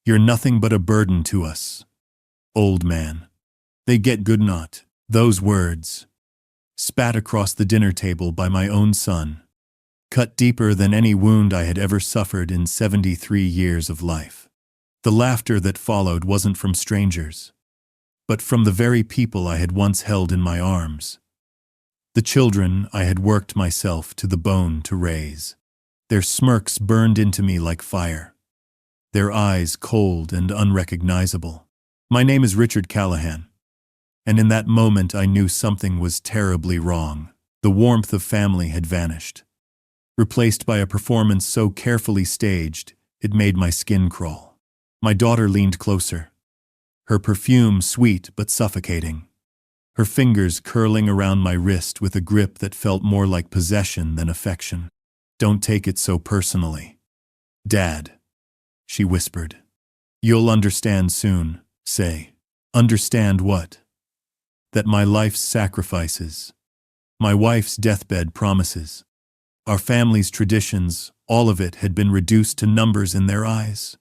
You're nothing but a burden to us, old man. They get good not. Those words, spat across the dinner table by my own son, cut deeper than any wound I had ever suffered in 73 years of life. The laughter that followed wasn't from strangers, but from the very people I had once held in my arms. The children I had worked myself to the bone to raise. Their smirks burned into me like fire, their eyes cold and unrecognizable. My name is Richard Callahan, and in that moment I knew something was terribly wrong. The warmth of family had vanished, replaced by a performance so carefully staged it made my skin crawl. My daughter leaned closer, her perfume sweet but suffocating, her fingers curling around my wrist with a grip that felt more like possession than affection. Don't take it so personally, Dad, she whispered. You'll understand soon. Say, understand what? That my life's sacrifices, my wife's deathbed promises, our family's traditions, all of it had been reduced to numbers in their eyes.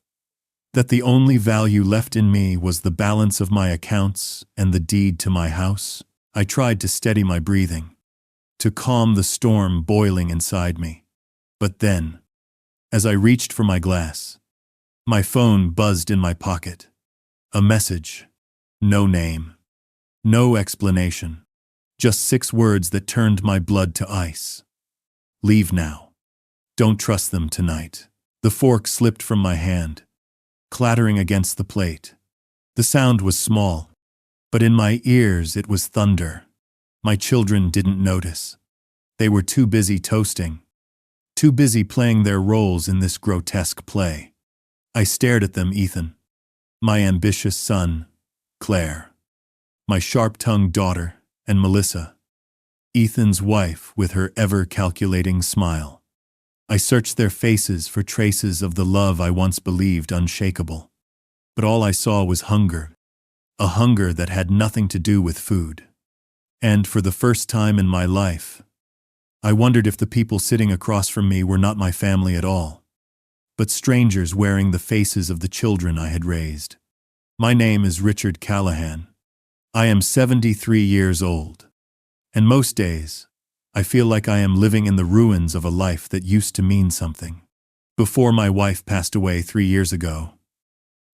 That the only value left in me was the balance of my accounts and the deed to my house. I tried to steady my breathing, to calm the storm boiling inside me. But then, as I reached for my glass, my phone buzzed in my pocket. A message. No name. No explanation. Just 6 words that turned my blood to ice. Leave now. Don't trust them tonight. The fork slipped from my hand, clattering against the plate. The sound was small, but in my ears it was thunder. My children didn't notice. They were too busy toasting, too busy playing their roles in this grotesque play. I stared at them, Ethan, my ambitious son, Claire, my sharp-tongued daughter, and Melissa, Ethan's wife with her ever-calculating smile. I searched their faces for traces of the love I once believed unshakable. But all I saw was hunger, a hunger that had nothing to do with food. And for the first time in my life, I wondered if the people sitting across from me were not my family at all, but strangers wearing the faces of the children I had raised. My name is Richard Callahan. I am 73 years old, and most days, I feel like I am living in the ruins of a life that used to mean something. Before my wife passed away 3 years ago,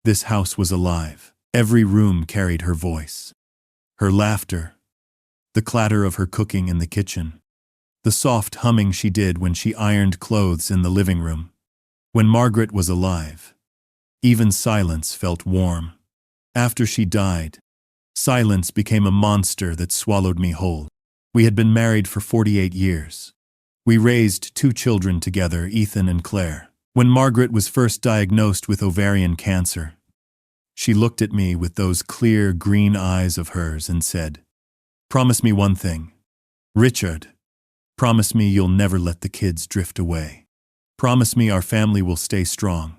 this house was alive. Every room carried her voice, her laughter, the clatter of her cooking in the kitchen, the soft humming she did when she ironed clothes in the living room. When Margaret was alive, even silence felt warm. After she died, silence became a monster that swallowed me whole. We had been married for 48 years. We raised 2 children together, Ethan and Claire. When Margaret was first diagnosed with ovarian cancer, she looked at me with those clear green eyes of hers and said, "Promise me one thing, Richard. Promise me you'll never let the kids drift away. Promise me our family will stay strong."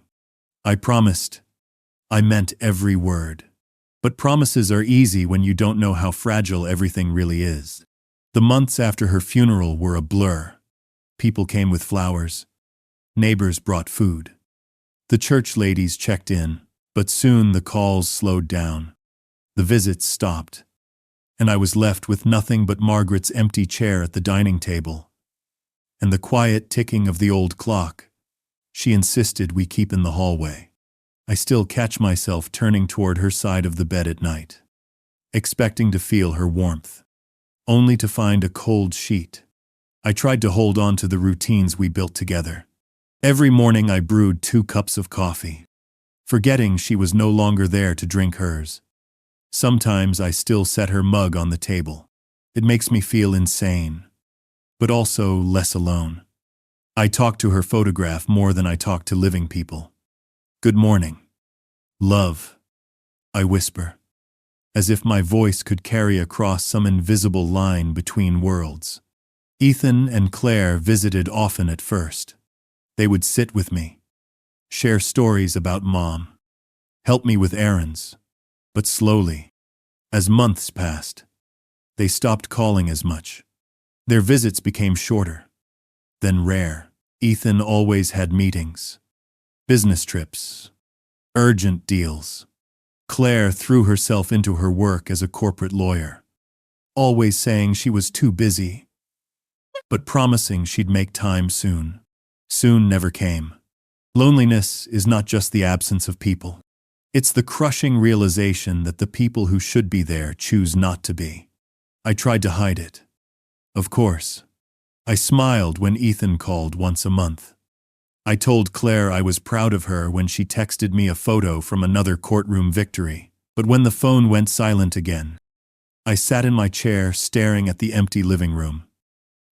I promised. I meant every word. But promises are easy when you don't know how fragile everything really is. The months after her funeral were a blur. People came with flowers. Neighbors brought food. The church ladies checked in, but soon the calls slowed down. The visits stopped, and I was left with nothing but Margaret's empty chair at the dining table, and the quiet ticking of the old clock she insisted we keep in the hallway. I still catch myself turning toward her side of the bed at night, expecting to feel her warmth, only to find a cold sheet. I tried to hold on to the routines we built together. Every morning I brewed 2 cups of coffee, forgetting she was no longer there to drink hers. Sometimes I still set her mug on the table. It makes me feel insane, but also less alone. I talk to her photograph more than I talk to living people. "Good morning, love," I whisper, as if my voice could carry across some invisible line between worlds. Ethan and Claire visited often at first. They would sit with me, share stories about Mom, help me with errands. But slowly, as months passed, they stopped calling as much. Their visits became shorter, then rare. Ethan always had meetings, business trips, Urgent deals. Claire threw herself into her work as a corporate lawyer, always saying she was too busy, but promising she'd make time soon. Soon never came. Loneliness is not just the absence of people. It's the crushing realization that the people who should be there choose not to be. I tried to hide it. Of course. I smiled when Ethan called once a month. I told Claire I was proud of her when she texted me a photo from another courtroom victory. But when the phone went silent again, I sat in my chair staring at the empty living room,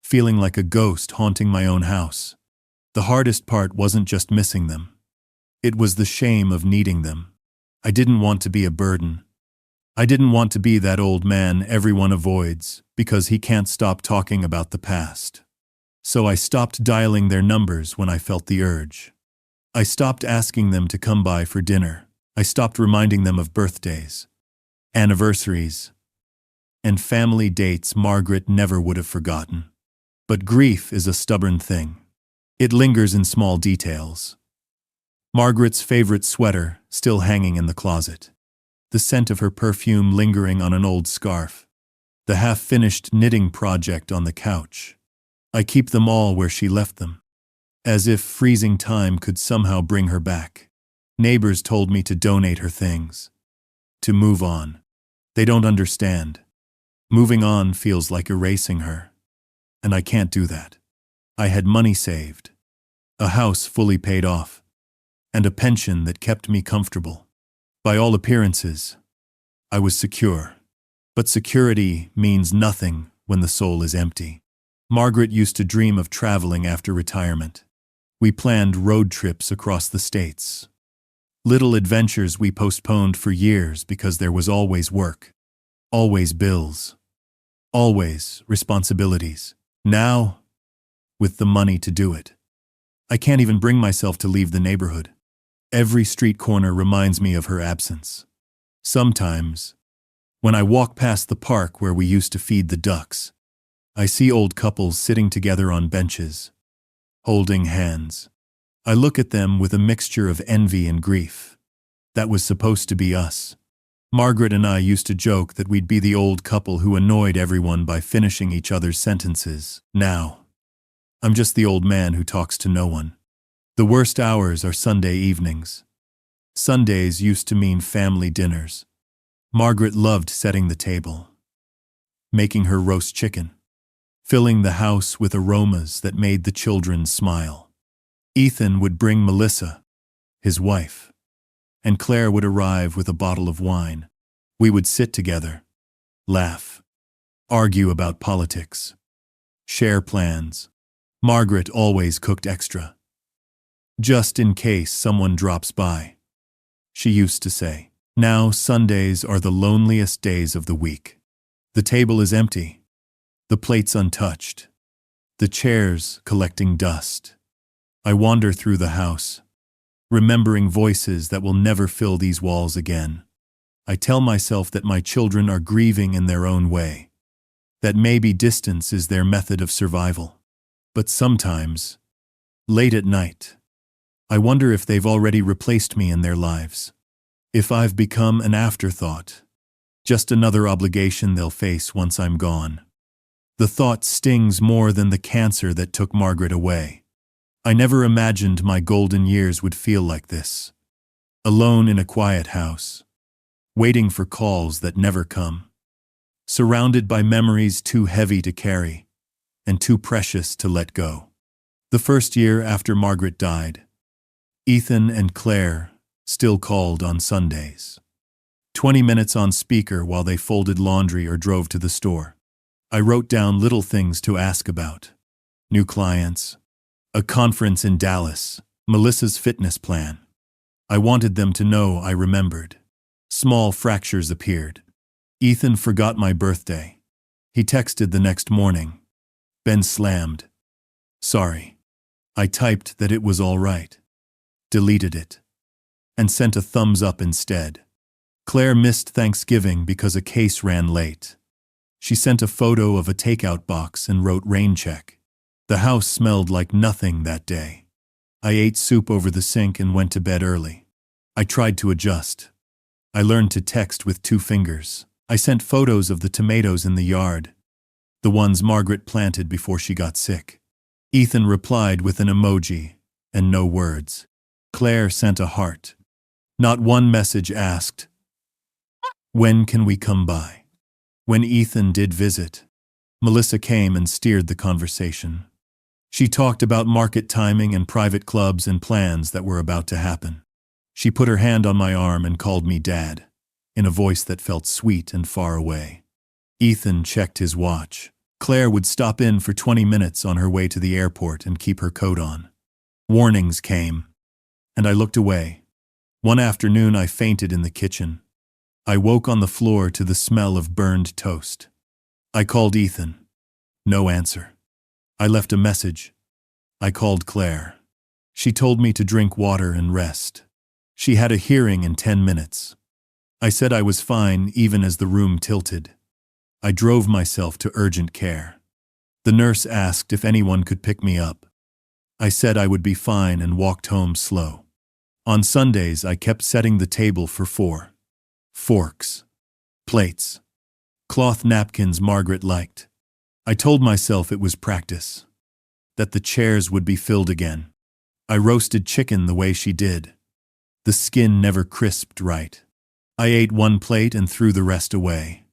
feeling like a ghost haunting my own house. The hardest part wasn't just missing them. It was the shame of needing them. I didn't want to be a burden. I didn't want to be that old man everyone avoids because he can't stop talking about the past. So I stopped dialing their numbers when I felt the urge. I stopped asking them to come by for dinner. I stopped reminding them of birthdays, anniversaries, and family dates Margaret never would have forgotten. But grief is a stubborn thing. It lingers in small details. Margaret's favorite sweater still hanging in the closet. The scent of her perfume lingering on an old scarf. The half-finished knitting project on the couch. I keep them all where she left them, as if freezing time could somehow bring her back. Neighbors told me to donate her things, to move on. They don't understand. Moving on feels like erasing her, and I can't do that. I had money saved, a house fully paid off, and a pension that kept me comfortable. By all appearances, I was secure. But security means nothing when the soul is empty. Margaret used to dream of traveling after retirement. We planned road trips across the states. Little adventures we postponed for years because there was always work, always bills, always responsibilities. Now, with the money to do it, I can't even bring myself to leave the neighborhood. Every street corner reminds me of her absence. Sometimes, when I walk past the park where we used to feed the ducks, I see old couples sitting together on benches, holding hands. I look at them with a mixture of envy and grief. That was supposed to be us. Margaret and I used to joke that we'd be the old couple who annoyed everyone by finishing each other's sentences. Now, I'm just the old man who talks to no one. The worst hours are Sunday evenings. Sundays used to mean family dinners. Margaret loved setting the table, making her roast chicken, filling the house with aromas that made the children smile. Ethan would bring Melissa, his wife, and Claire would arrive with a bottle of wine. We would sit together, laugh, argue about politics, share plans. Margaret always cooked extra, just in case someone drops by. She used to say, "Now Sundays are the loneliest days of the week. The table is empty, the plates untouched, the chairs collecting dust. I wander through the house, remembering voices that will never fill these walls again. I tell myself that my children are grieving in their own way, that maybe distance is their method of survival. But sometimes, late at night, I wonder if they've already replaced me in their lives. If I've become an afterthought, just another obligation they'll face once I'm gone." The thought stings more than the cancer that took Margaret away. I never imagined my golden years would feel like this. Alone in a quiet house, waiting for calls that never come. Surrounded by memories too heavy to carry, and too precious to let go. The first year after Margaret died, Ethan and Claire still called on Sundays. 20 minutes on speaker while they folded laundry or drove to the store. I wrote down little things to ask about. New clients, a conference in Dallas, Melissa's fitness plan. I wanted them to know I remembered. Small fractures appeared. Ethan forgot my birthday. He texted the next morning. "Been slammed. Sorry." I typed that it was all right, deleted it, and sent a thumbs up instead. Claire missed Thanksgiving because a case ran late. She sent a photo of a takeout box and wrote rain check. The house smelled like nothing that day. I ate soup over the sink and went to bed early. I tried to adjust. I learned to text with 2 fingers. I sent photos of the tomatoes in the yard, the ones Margaret planted before she got sick. Ethan replied with an emoji and no words. Claire sent a heart. Not one message asked, "When can we come by?" When Ethan did visit, Melissa came and steered the conversation. She talked about market timing and private clubs and plans that were about to happen. She put her hand on my arm and called me Dad, in a voice that felt sweet and far away. Ethan checked his watch. Claire would stop in for 20 minutes on her way to the airport and keep her coat on. Warnings came, and I looked away. One afternoon I fainted in the kitchen. I woke on the floor to the smell of burned toast. I called Ethan. No answer. I left a message. I called Claire. She told me to drink water and rest. She had a hearing in 10 minutes. I said I was fine even as the room tilted. I drove myself to urgent care. The nurse asked if anyone could pick me up. I said I would be fine and walked home slow. On Sundays, I kept setting the table for 4. Forks, plates, cloth napkins Margaret liked. I told myself it was practice, that the chairs would be filled again. I roasted chicken the way she did. The skin never crisped right. I ate 1 plate and threw the rest away.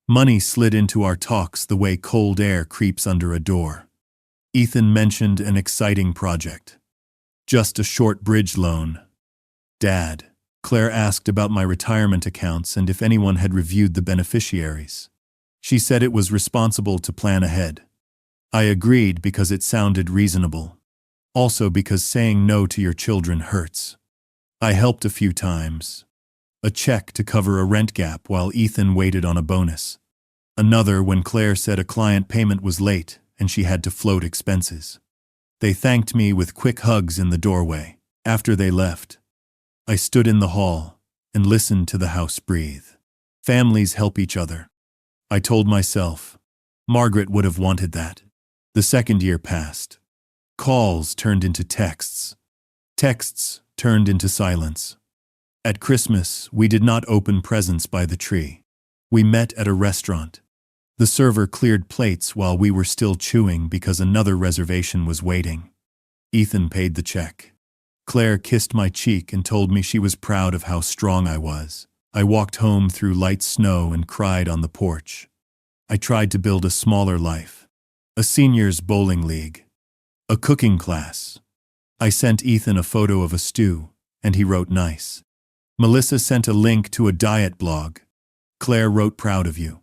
Money slid into our talks the way cold air creeps under a door. Ethan mentioned an exciting project. Just a short bridge loan. Dad, Claire asked about my retirement accounts and if anyone had reviewed the beneficiaries. She said it was responsible to plan ahead. I agreed because it sounded reasonable. Also because saying no to your children hurts. I helped a few times. A check to cover a rent gap while Ethan waited on a bonus. Another when Claire said a client payment was late and she had to float expenses. They thanked me with quick hugs in the doorway. After they left, I stood in the hall and listened to the house breathe. Families help each other. I told myself, Margaret would have wanted that. The 2nd year passed. Calls turned into texts. Texts turned into silence. At Christmas, we did not open presents by the tree. We met at a restaurant. The server cleared plates while we were still chewing because another reservation was waiting. Ethan paid the check. Claire kissed my cheek and told me she was proud of how strong I was. I walked home through light snow and cried on the porch. I tried to build a smaller life. A seniors bowling league. A cooking class. I sent Ethan a photo of a stew, and he wrote nice. Melissa sent a link to a diet blog. Claire wrote proud of you.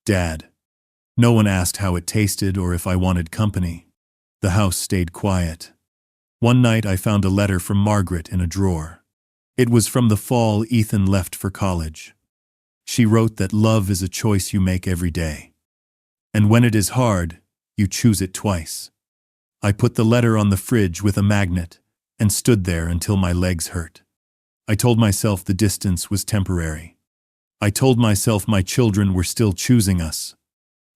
Dad. No one asked how it tasted or if I wanted company. The house stayed quiet. One night I found a letter from Margaret in a drawer. It was from the fall Ethan left for college. She wrote that love is a choice you make every day. And when it is hard, you choose it twice. I put the letter on the fridge with a magnet and stood there until my legs hurt. I told myself the distance was temporary. I told myself my children were still choosing us.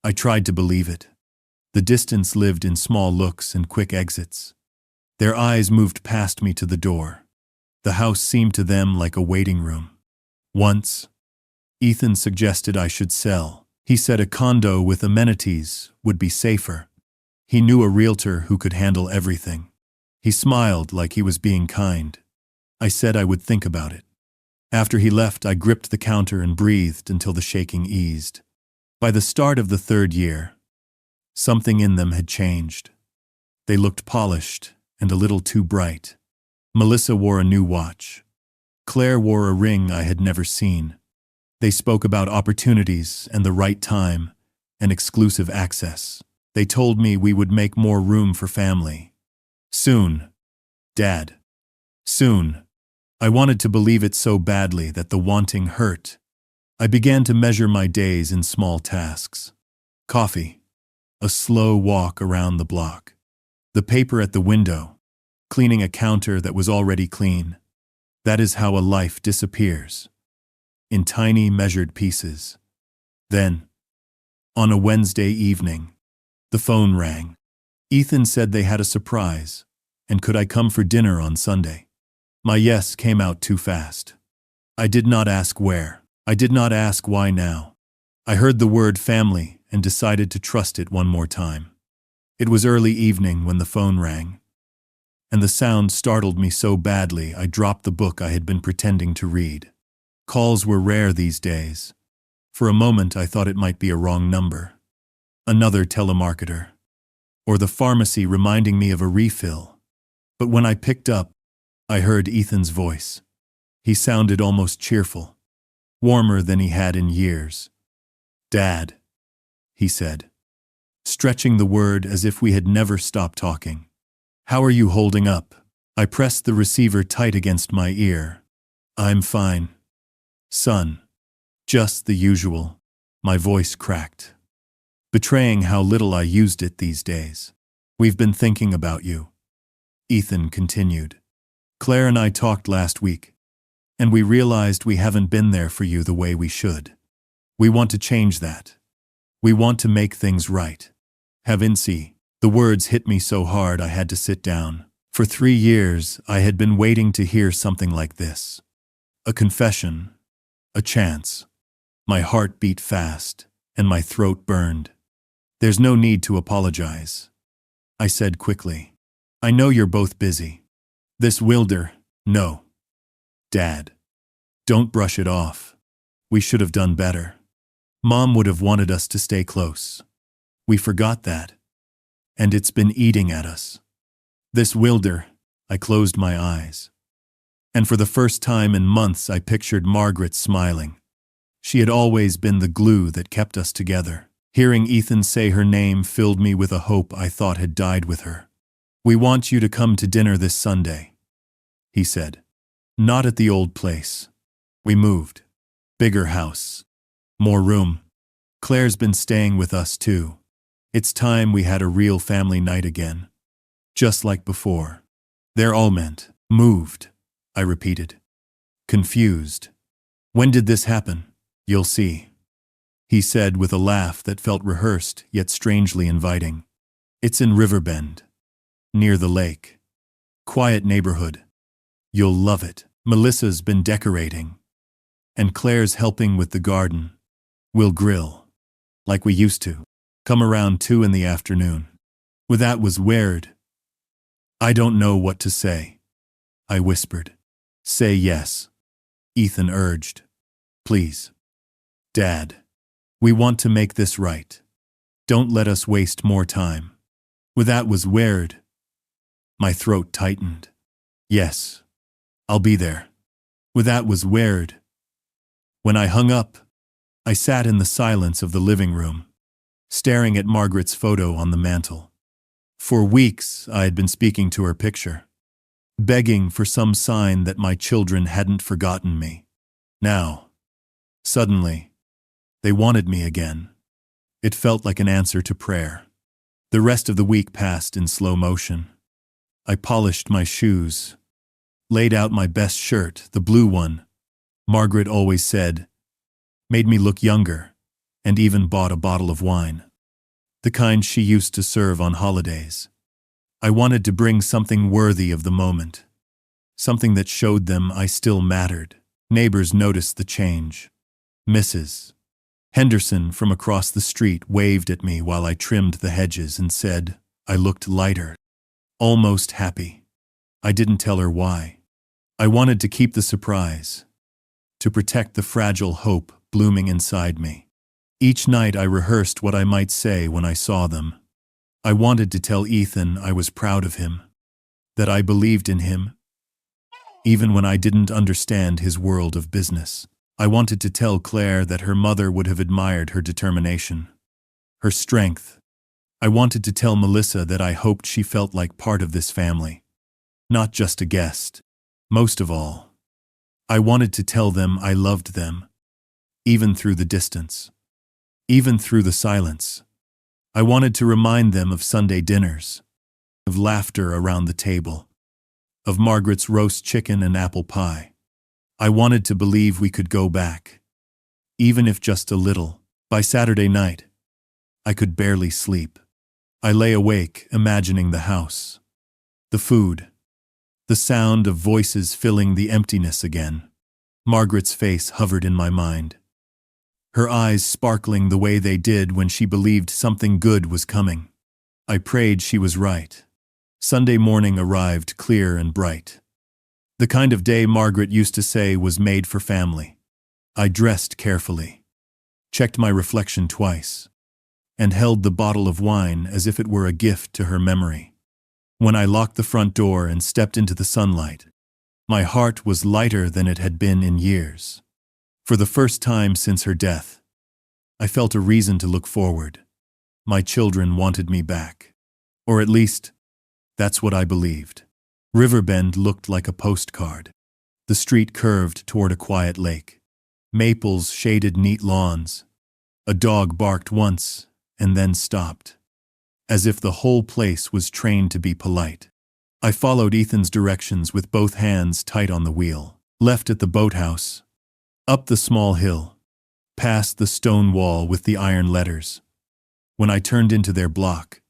I tried to believe it. The distance lived in small looks and quick exits. Their eyes moved past me to the door. The house seemed to them like a waiting room. Once, Ethan suggested I should sell. He said a condo with amenities would be safer. He knew a realtor who could handle everything. He smiled like he was being kind. I said I would think about it. After he left, I gripped the counter and breathed until the shaking eased. By the start of the 3rd year, something in them had changed. They looked polished and a little too bright. Melissa wore a new watch. Claire wore a ring I had never seen. They spoke about opportunities and the right time and exclusive access. They told me we would make more room for family. Soon, Dad. Soon. I wanted to believe it so badly that the wanting hurt. I began to measure my days in small tasks. Coffee. A slow walk around the block. The paper at the window. Cleaning a counter that was already clean. That is how a life disappears. In tiny, measured pieces. Then, on a Wednesday evening, the phone rang. Ethan said they had a surprise, and could I come for dinner on Sunday? My yes came out too fast. I did not ask where. I did not ask why now. I heard the word family and decided to trust it one more time. It was early evening when the phone rang, and the sound startled me so badly I dropped the book I had been pretending to read. Calls were rare these days. For a moment I thought it might be a wrong number. Another telemarketer. Or the pharmacy reminding me of a refill. But when I picked up, I heard Ethan's voice. He sounded almost cheerful, warmer than he had in years. "Dad," he said, stretching the word as if we had never stopped talking. "How are you holding up?" I pressed the receiver tight against my ear. "I'm fine, son. Just the usual." My voice cracked, betraying how little I used it these days. "We've been thinking about you," Ethan continued. "Claire and I talked last week, and we realized we haven't been there for you the way we should. We want to change that. We want to make things right. Haven't we?" The words hit me so hard I had to sit down. For 3 years, I had been waiting to hear something like this. A confession. A chance. My heart beat fast, and my throat burned. "There's no need to apologize," I said quickly. "I know you're both busy. This Wilder, no. Dad. Don't brush it off. We should have done better. Mom would have wanted us to stay close. We forgot that. And it's been eating at us. This Wilder." I closed my eyes. And for the first time in months I pictured Margaret smiling. She had always been the glue that kept us together. Hearing Ethan say her name filled me with a hope I thought had died with her. "We want you to come to dinner this Sunday," he said. "Not at the old place. We moved. Bigger house. More room. Claire's been staying with us too. It's time we had a real family night again. Just like before." "They're all meant. Moved," I repeated, confused. "When did this happen?" "You'll see," he said with a laugh that felt rehearsed yet strangely inviting. "It's in Riverbend, near the lake. Quiet neighborhood. You'll love it. Melissa's been decorating, and Claire's helping with the garden. We'll grill, like we used to. Come around 2 in the afternoon." Well, that was weird. "I don't know what to say," I whispered. "Say yes," Ethan urged. "Please. Dad. We want to make this right. Don't let us waste more time." Well, that was weird. My throat tightened. "Yes. I'll be there." Well, that was weird. When I hung up, I sat in the silence of the living room, staring at Margaret's photo on the mantel. For weeks, I had been speaking to her picture, begging for some sign that my children hadn't forgotten me. Now, suddenly, they wanted me again. It felt like an answer to prayer. The rest of the week passed in slow motion. I polished my shoes, laid out my best shirt, the blue one, Margaret always said, made me look younger, and even bought a bottle of wine. The kind she used to serve on holidays. I wanted to bring something worthy of the moment, something that showed them I still mattered. Neighbors noticed the change. Mrs. Henderson from across the street waved at me while I trimmed the hedges and said I looked lighter, almost happy. I didn't tell her why. I wanted to keep the surprise, to protect the fragile hope blooming inside me. Each night I rehearsed what I might say when I saw them. I wanted to tell Ethan I was proud of him, that I believed in him, even when I didn't understand his world of business. I wanted to tell Claire that her mother would have admired her determination, her strength. I wanted to tell Melissa that I hoped she felt like part of this family, not just a guest. Most of all, I wanted to tell them I loved them, even through the distance, even through the silence. I wanted to remind them of Sunday dinners, of laughter around the table, of Margaret's roast chicken and apple pie. I wanted to believe we could go back, even if just a little. By Saturday night, I could barely sleep. I lay awake, imagining the house, the food, The sound of voices filling the emptiness again. Margaret's face hovered in my mind. Her eyes sparkling the way they did when she believed something good was coming. I prayed she was right. Sunday morning arrived clear and bright. The kind of day Margaret used to say was made for family. I dressed carefully, checked my reflection twice, and held the bottle of wine as if it were a gift to her memory. When I locked the front door and stepped into the sunlight, my heart was lighter than it had been in years. For the first time since her death, I felt a reason to look forward. My children wanted me back. Or at least, that's what I believed. Riverbend looked like a postcard. The street curved toward a quiet lake. Maples shaded neat lawns. A dog barked once and then stopped, as if the whole place was trained to be polite. I followed Ethan's directions with both hands tight on the wheel, left at the boathouse, up the small hill, past the stone wall with the iron letters. When I turned into their block,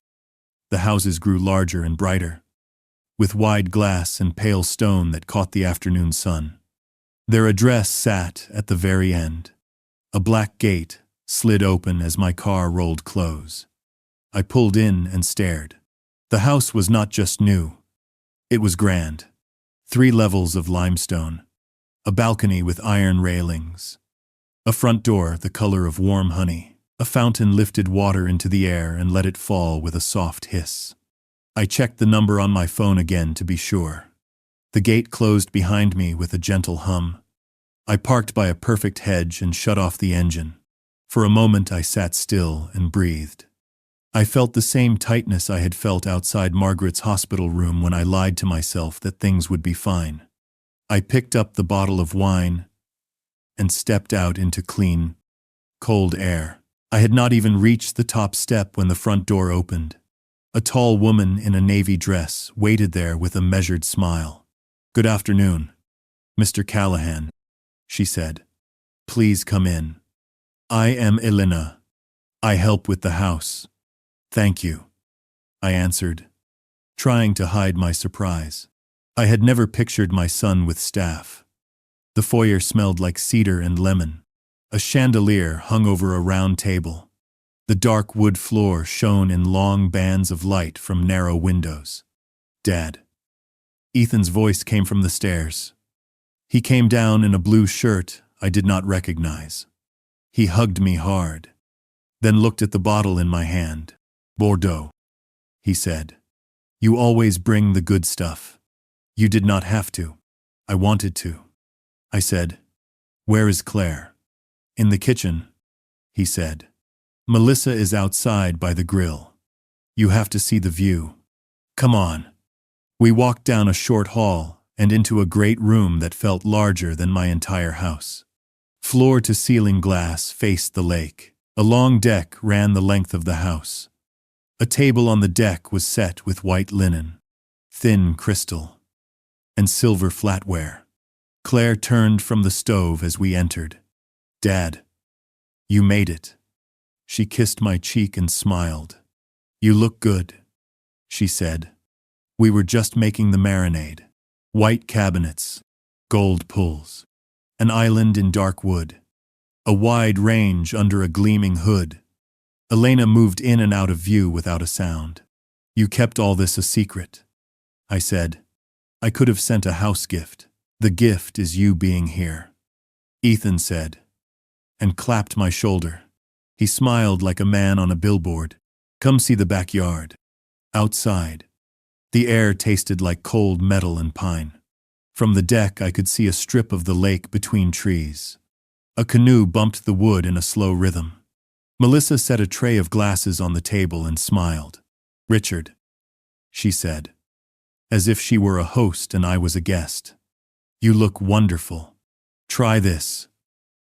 the houses grew larger and brighter, with wide glass and pale stone that caught the afternoon sun. Their address sat at the very end. A black gate slid open as my car rolled close. I pulled in and stared. The house was not just new. It was grand. 3 levels of limestone, a balcony with iron railings, a front door the color of warm honey. A fountain lifted water into the air and let it fall with a soft hiss. I checked the number on my phone again to be sure. The gate closed behind me with a gentle hum. I parked by a perfect hedge and shut off the engine. For a moment I sat still and breathed. I felt the same tightness I had felt outside Margaret's hospital room when I lied to myself that things would be fine. I picked up the bottle of wine and stepped out into clean, cold air. I had not even reached the top step when the front door opened. A tall woman in a navy dress waited there with a measured smile. "Good afternoon, Mr. Callahan," she said. "Please come in. I am Elena. I help with the house." "Thank you," I answered, trying to hide my surprise. I had never pictured my son with staff. The foyer smelled like cedar and lemon. A chandelier hung over a round table. The dark wood floor shone in long bands of light from narrow windows. "Dad." Ethan's voice came from the stairs. He came down in a blue shirt I did not recognize. He hugged me hard, then looked at the bottle in my hand. "Bordeaux," he said. "You always bring the good stuff." "You did not have to. I wanted to." I said. "Where is Claire?" "In the kitchen," he said. "Melissa is outside by the grill. You have to see the view. Come on." We walked down a short hall and into a great room that felt larger than my entire house. Floor-to-ceiling glass faced the lake. A long deck ran the length of the house. A table on the deck was set with white linen, thin crystal, and silver flatware. Claire turned from the stove as we entered. "Dad, you made it." She kissed my cheek and smiled. "You look good," she said. "We were just making the marinade." White cabinets, gold pulls, an island in dark wood, a wide range under a gleaming hood. Elena moved in and out of view without a sound. "You kept all this a secret," I said. "I could have sent a house gift. The gift is you being here," Ethan said, and clapped my shoulder. He smiled like a man on a billboard. "Come see the backyard." Outside, the air tasted like cold metal and pine. From the deck I could see a strip of the lake between trees. A canoe bumped the wood in a slow rhythm. Melissa set a tray of glasses on the table and smiled. "Richard," she said, as if she were a host and I was a guest. "You look wonderful. Try this."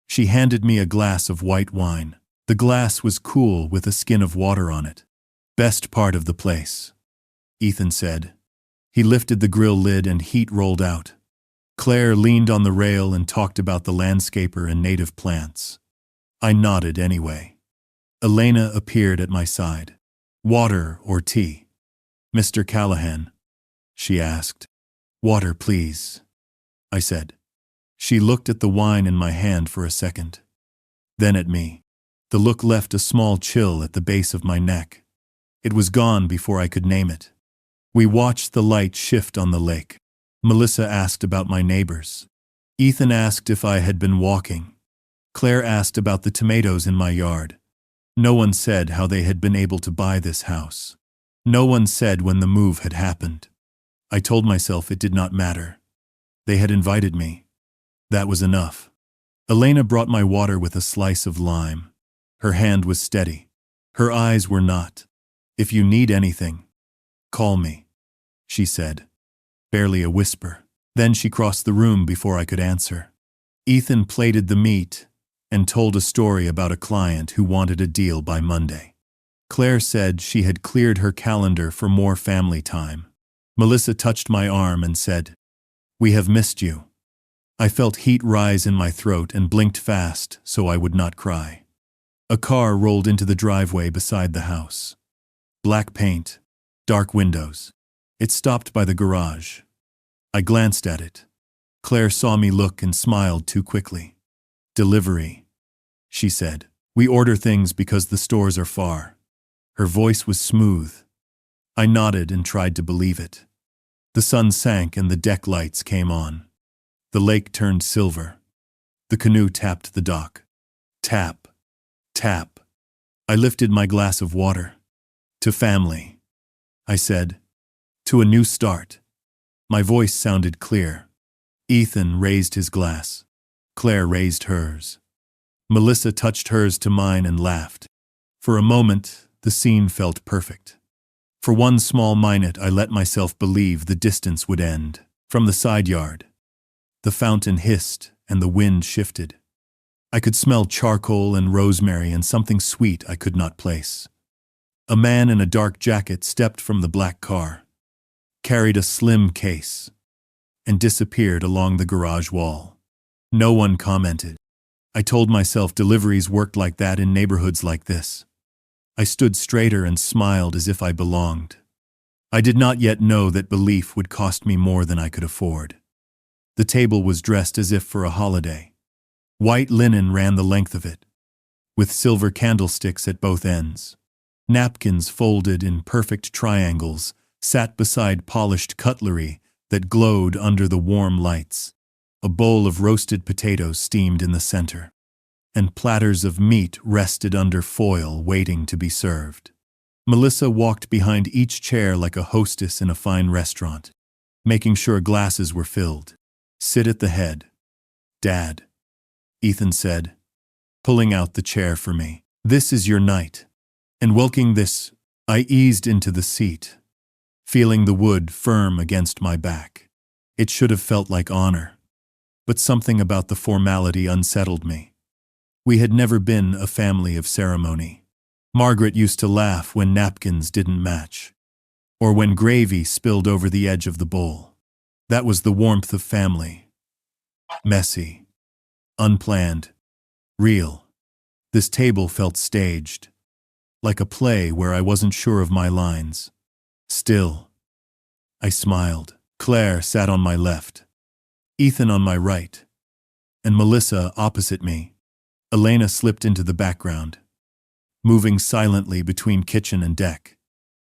She handed me a glass of white wine. The glass was cool with a skin of water on it. "Best part of the place," Ethan said. He lifted the grill lid and heat rolled out. Claire leaned on the rail and talked about the landscaper and native plants. I nodded anyway. Elena appeared at my side. "Water or tea?" "Mr. Callahan?" she asked. Water, please, I said. She looked at the wine in my hand for a second. Then at me. The look left a small chill at the base of my neck. It was gone before I could name it. We watched the light shift on the lake. Melissa asked about my neighbors. Ethan asked if I had been walking. Claire asked about the tomatoes in my yard. No one said how they had been able to buy this house. No one said when the move had happened. I told myself it did not matter. They had invited me. That was enough. Elena brought my water with a slice of lime. Her hand was steady. Her eyes were not. If you need anything, call me, she said. Barely a whisper. Then she crossed the room before I could answer. Ethan plated the meat and told a story about a client who wanted a deal by Monday. Claire said she had cleared her calendar for more family time. Melissa touched my arm and said, "We have missed you." I felt heat rise in my throat and blinked fast so I would not cry. A car rolled into the driveway beside the house. Black paint, dark windows. It stopped by the garage. I glanced at it. Claire saw me look and smiled too quickly. "Delivery," she said. "We order things because the stores are far." Her voice was smooth. I nodded and tried to believe it. The sun sank and the deck lights came on. The lake turned silver. The canoe tapped the dock. Tap, tap. I lifted my glass of water. "To family," I said. "To a new start." My voice sounded clear. Ethan raised his glass. Claire raised hers. Melissa touched hers to mine and laughed. For a moment, the scene felt perfect. For one small minute, I let myself believe the distance would end. From the side yard, the fountain hissed and the wind shifted. I could smell charcoal and rosemary and something sweet I could not place. A man in a dark jacket stepped from the black car, carried a slim case, and disappeared along the garage wall. No one commented. I told myself deliveries worked like that in neighborhoods like this. I stood straighter and smiled as if I belonged. I did not yet know that belief would cost me more than I could afford. The table was dressed as if for a holiday. White linen ran the length of it, with silver candlesticks at both ends. Napkins folded in perfect triangles sat beside polished cutlery that glowed under the warm lights. A bowl of roasted potatoes steamed in the center, and platters of meat rested under foil waiting to be served. Melissa walked behind each chair like a hostess in a fine restaurant, making sure glasses were filled. "Sit at the head, Dad," Ethan said, pulling out the chair for me. "This is your night." And welcoming this, I eased into the seat, feeling the wood firm against my back. It should have felt like honor, but something about the formality unsettled me. We had never been a family of ceremony. Margaret used to laugh when napkins didn't match, or when gravy spilled over the edge of the bowl. That was the warmth of family. Messy, unplanned, real. This table felt staged, like a play where I wasn't sure of my lines. Still, I smiled. Claire sat on my left, Ethan on my right, and Melissa opposite me. Elena slipped into the background, moving silently between kitchen and deck.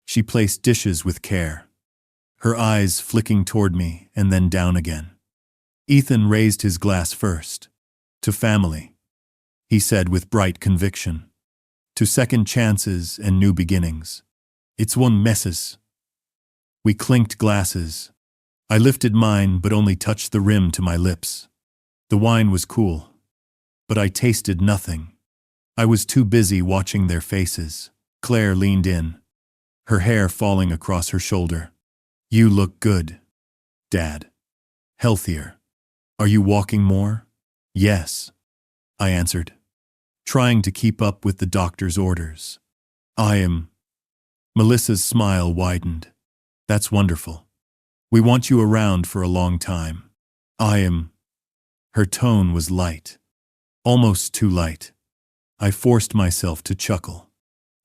She placed dishes with care, her eyes flicking toward me and then down again. Ethan raised his glass first. "To family," he said with bright conviction. "To second chances and new beginnings. It's one messes." We clinked glasses. I lifted mine but only touched the rim to my lips. The wine was cool, but I tasted nothing. I was too busy watching their faces. Claire leaned in, her hair falling across her shoulder. "You look good, Dad. Healthier. Are you walking more?" "Yes," I answered, trying to keep up with the doctor's orders. "I am." Melissa's smile widened. "That's wonderful. We want you around for a long time." "I am." Her tone was light, almost too light. I forced myself to chuckle.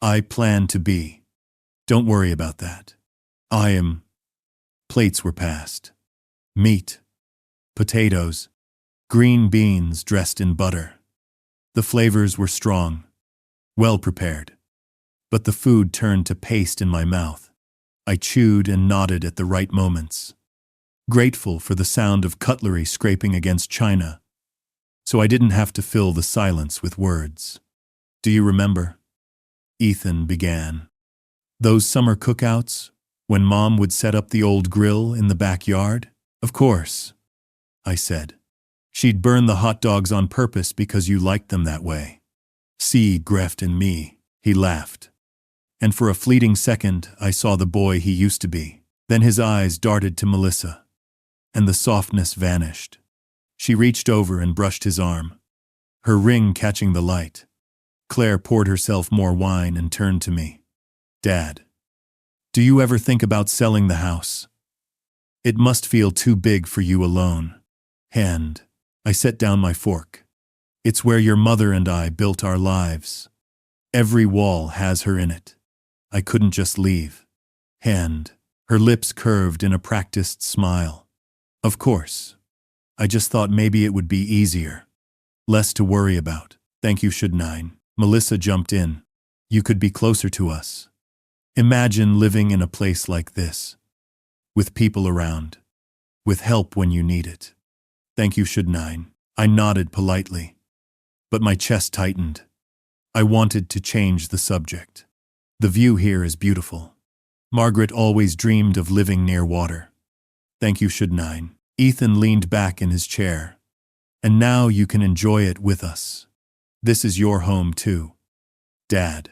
"I plan to be. Don't worry about that." "I am." Plates were passed. Meat, potatoes, green beans dressed in butter. The flavors were strong, well prepared. But the food turned to paste in my mouth. I chewed and nodded at the right moments, grateful for the sound of cutlery scraping against china, so I didn't have to fill the silence with words. "Do you remember?" Ethan began. "Those summer cookouts, when Mom would set up the old grill in the backyard?" "Of course," I said. "She'd burn the hot dogs on purpose because you liked them that way." "See, Greft and me," he laughed. And for a fleeting second, I saw the boy he used to be. Then his eyes darted to Melissa, and the softness vanished. She reached over and brushed his arm, her ring catching the light. Claire poured herself more wine and turned to me. "Dad, do you ever think about selling the house? It must feel too big for you alone." "And," I set down my fork, "it's where your mother and I built our lives. Every wall has her in it. I couldn't just leave." "And," her lips curved in a practiced smile. "Of course. I just thought maybe it would be easier. Less to worry about." "Thank you, shouldn't I?" Melissa jumped in. "You could be closer to us. Imagine living in a place like this, with people around, with help when you need it." "Thank you, shouldn't I?" I nodded politely, but my chest tightened. I wanted to change the subject. "The view here is beautiful. Margaret always dreamed of living near water." "Thank you, shouldn't I?" Ethan leaned back in his chair. "And now you can enjoy it with us. This is your home too. Dad,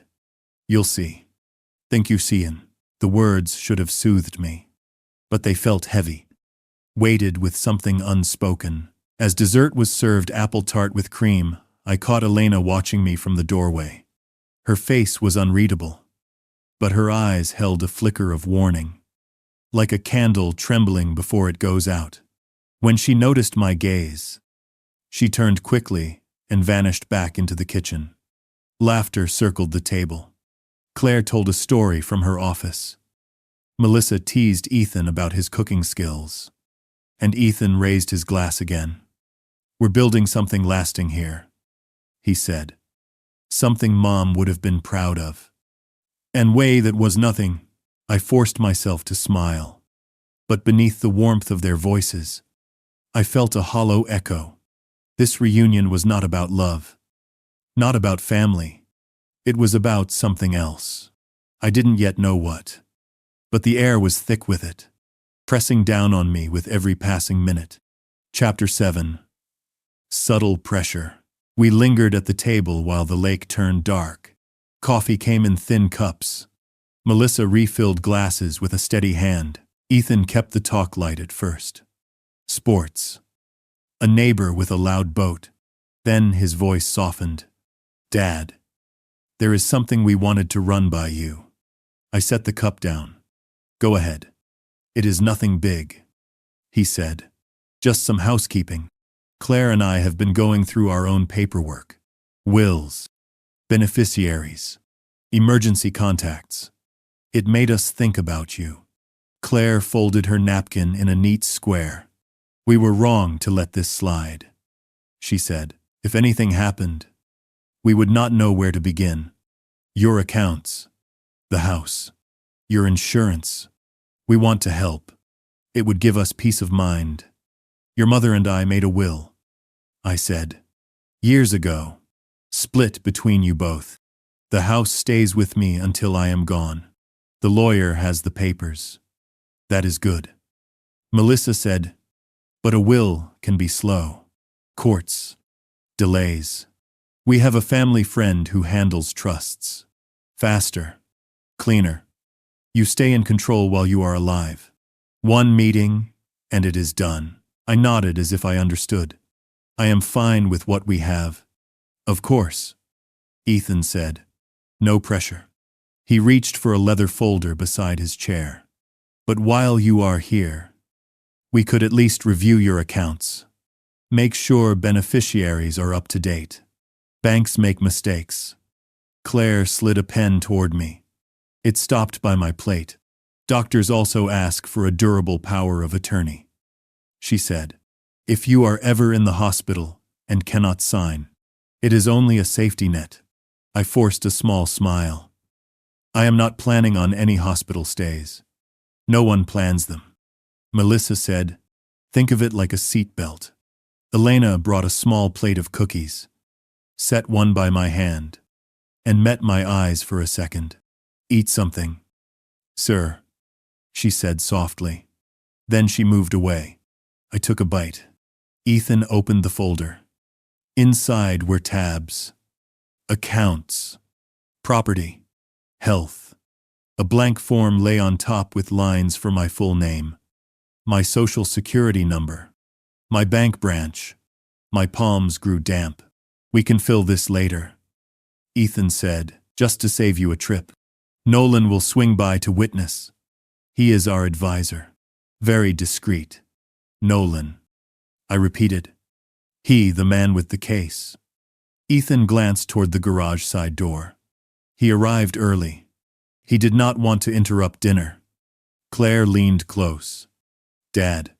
you'll see." "Think you seein'?" The words should have soothed me, but they felt heavy, weighted with something unspoken. As dessert was served, apple tart with cream, I caught Elena watching me from the doorway. Her face was unreadable, but her eyes held a flicker of warning, like a candle trembling before it goes out. When she noticed my gaze, she turned quickly and vanished back into the kitchen. Laughter circled the table. Claire told a story from her office. Melissa teased Ethan about his cooking skills, and Ethan raised his glass again. "We're building something lasting here," he said. "Something Mom would have been proud of." And way that was nothing. I forced myself to smile. But beneath the warmth of their voices, I felt a hollow echo. This reunion was not about love, not about family. It was about something else. I didn't yet know what. But the air was thick with it, pressing down on me with every passing minute. Chapter 7. Subtle pressure. We lingered at the table while the lake turned dark. Coffee came in thin cups. Melissa refilled glasses with a steady hand. Ethan kept the talk light at first. Sports. A neighbor with a loud boat. Then his voice softened. "Dad, there is something we wanted to run by you." I set the cup down. "Go ahead. It is nothing big," he said. "Just some housekeeping. Claire and I have been going through our own paperwork. Wills, beneficiaries, emergency contacts. It made us think about you." Claire folded her napkin in a neat square. "We were wrong to let this slide," she said. "If anything happened, we would not know where to begin. Your accounts, the house, your insurance. We want to help. It would give us peace of mind. Your mother and I made a will," I said, "years ago. Split between you both. The house stays with me until I am gone. The lawyer has the papers." "That is good," Melissa said, "but a will can be slow. Courts, delays. We have a family friend who handles trusts. Faster, cleaner. You stay in control while you are alive. One meeting, and it is done." I nodded as if I understood. "I am fine with what we have." "Of course," Ethan said. "No pressure." He reached for a leather folder beside his chair. "But while you are here, we could at least review your accounts. Make sure beneficiaries are up to date. Banks make mistakes." Claire slid a pen toward me. It stopped by my plate. "Doctors also ask for a durable power of attorney." she said. If you are ever in the hospital and cannot sign, it is only a safety net. I forced a small smile. I am not planning on any hospital stays. No one plans them. Melissa said, think of it like a seat belt. Elena brought a small plate of cookies, set one by my hand, and met my eyes for a second. Eat something, sir, she said softly. Then she moved away. I took a bite. Ethan opened the folder. Inside were tabs. Accounts. Property. Health. A blank form lay on top with lines for my full name. My social security number. My bank branch. My palms grew damp. We can fill this later, Ethan said, just to save you a trip. Nolan will swing by to witness. He is our advisor. Very discreet. Nolan. I repeated. He, the man with the case. Ethan glanced toward the garage side door. He arrived early. He did not want to interrupt dinner. Claire leaned close. Dad,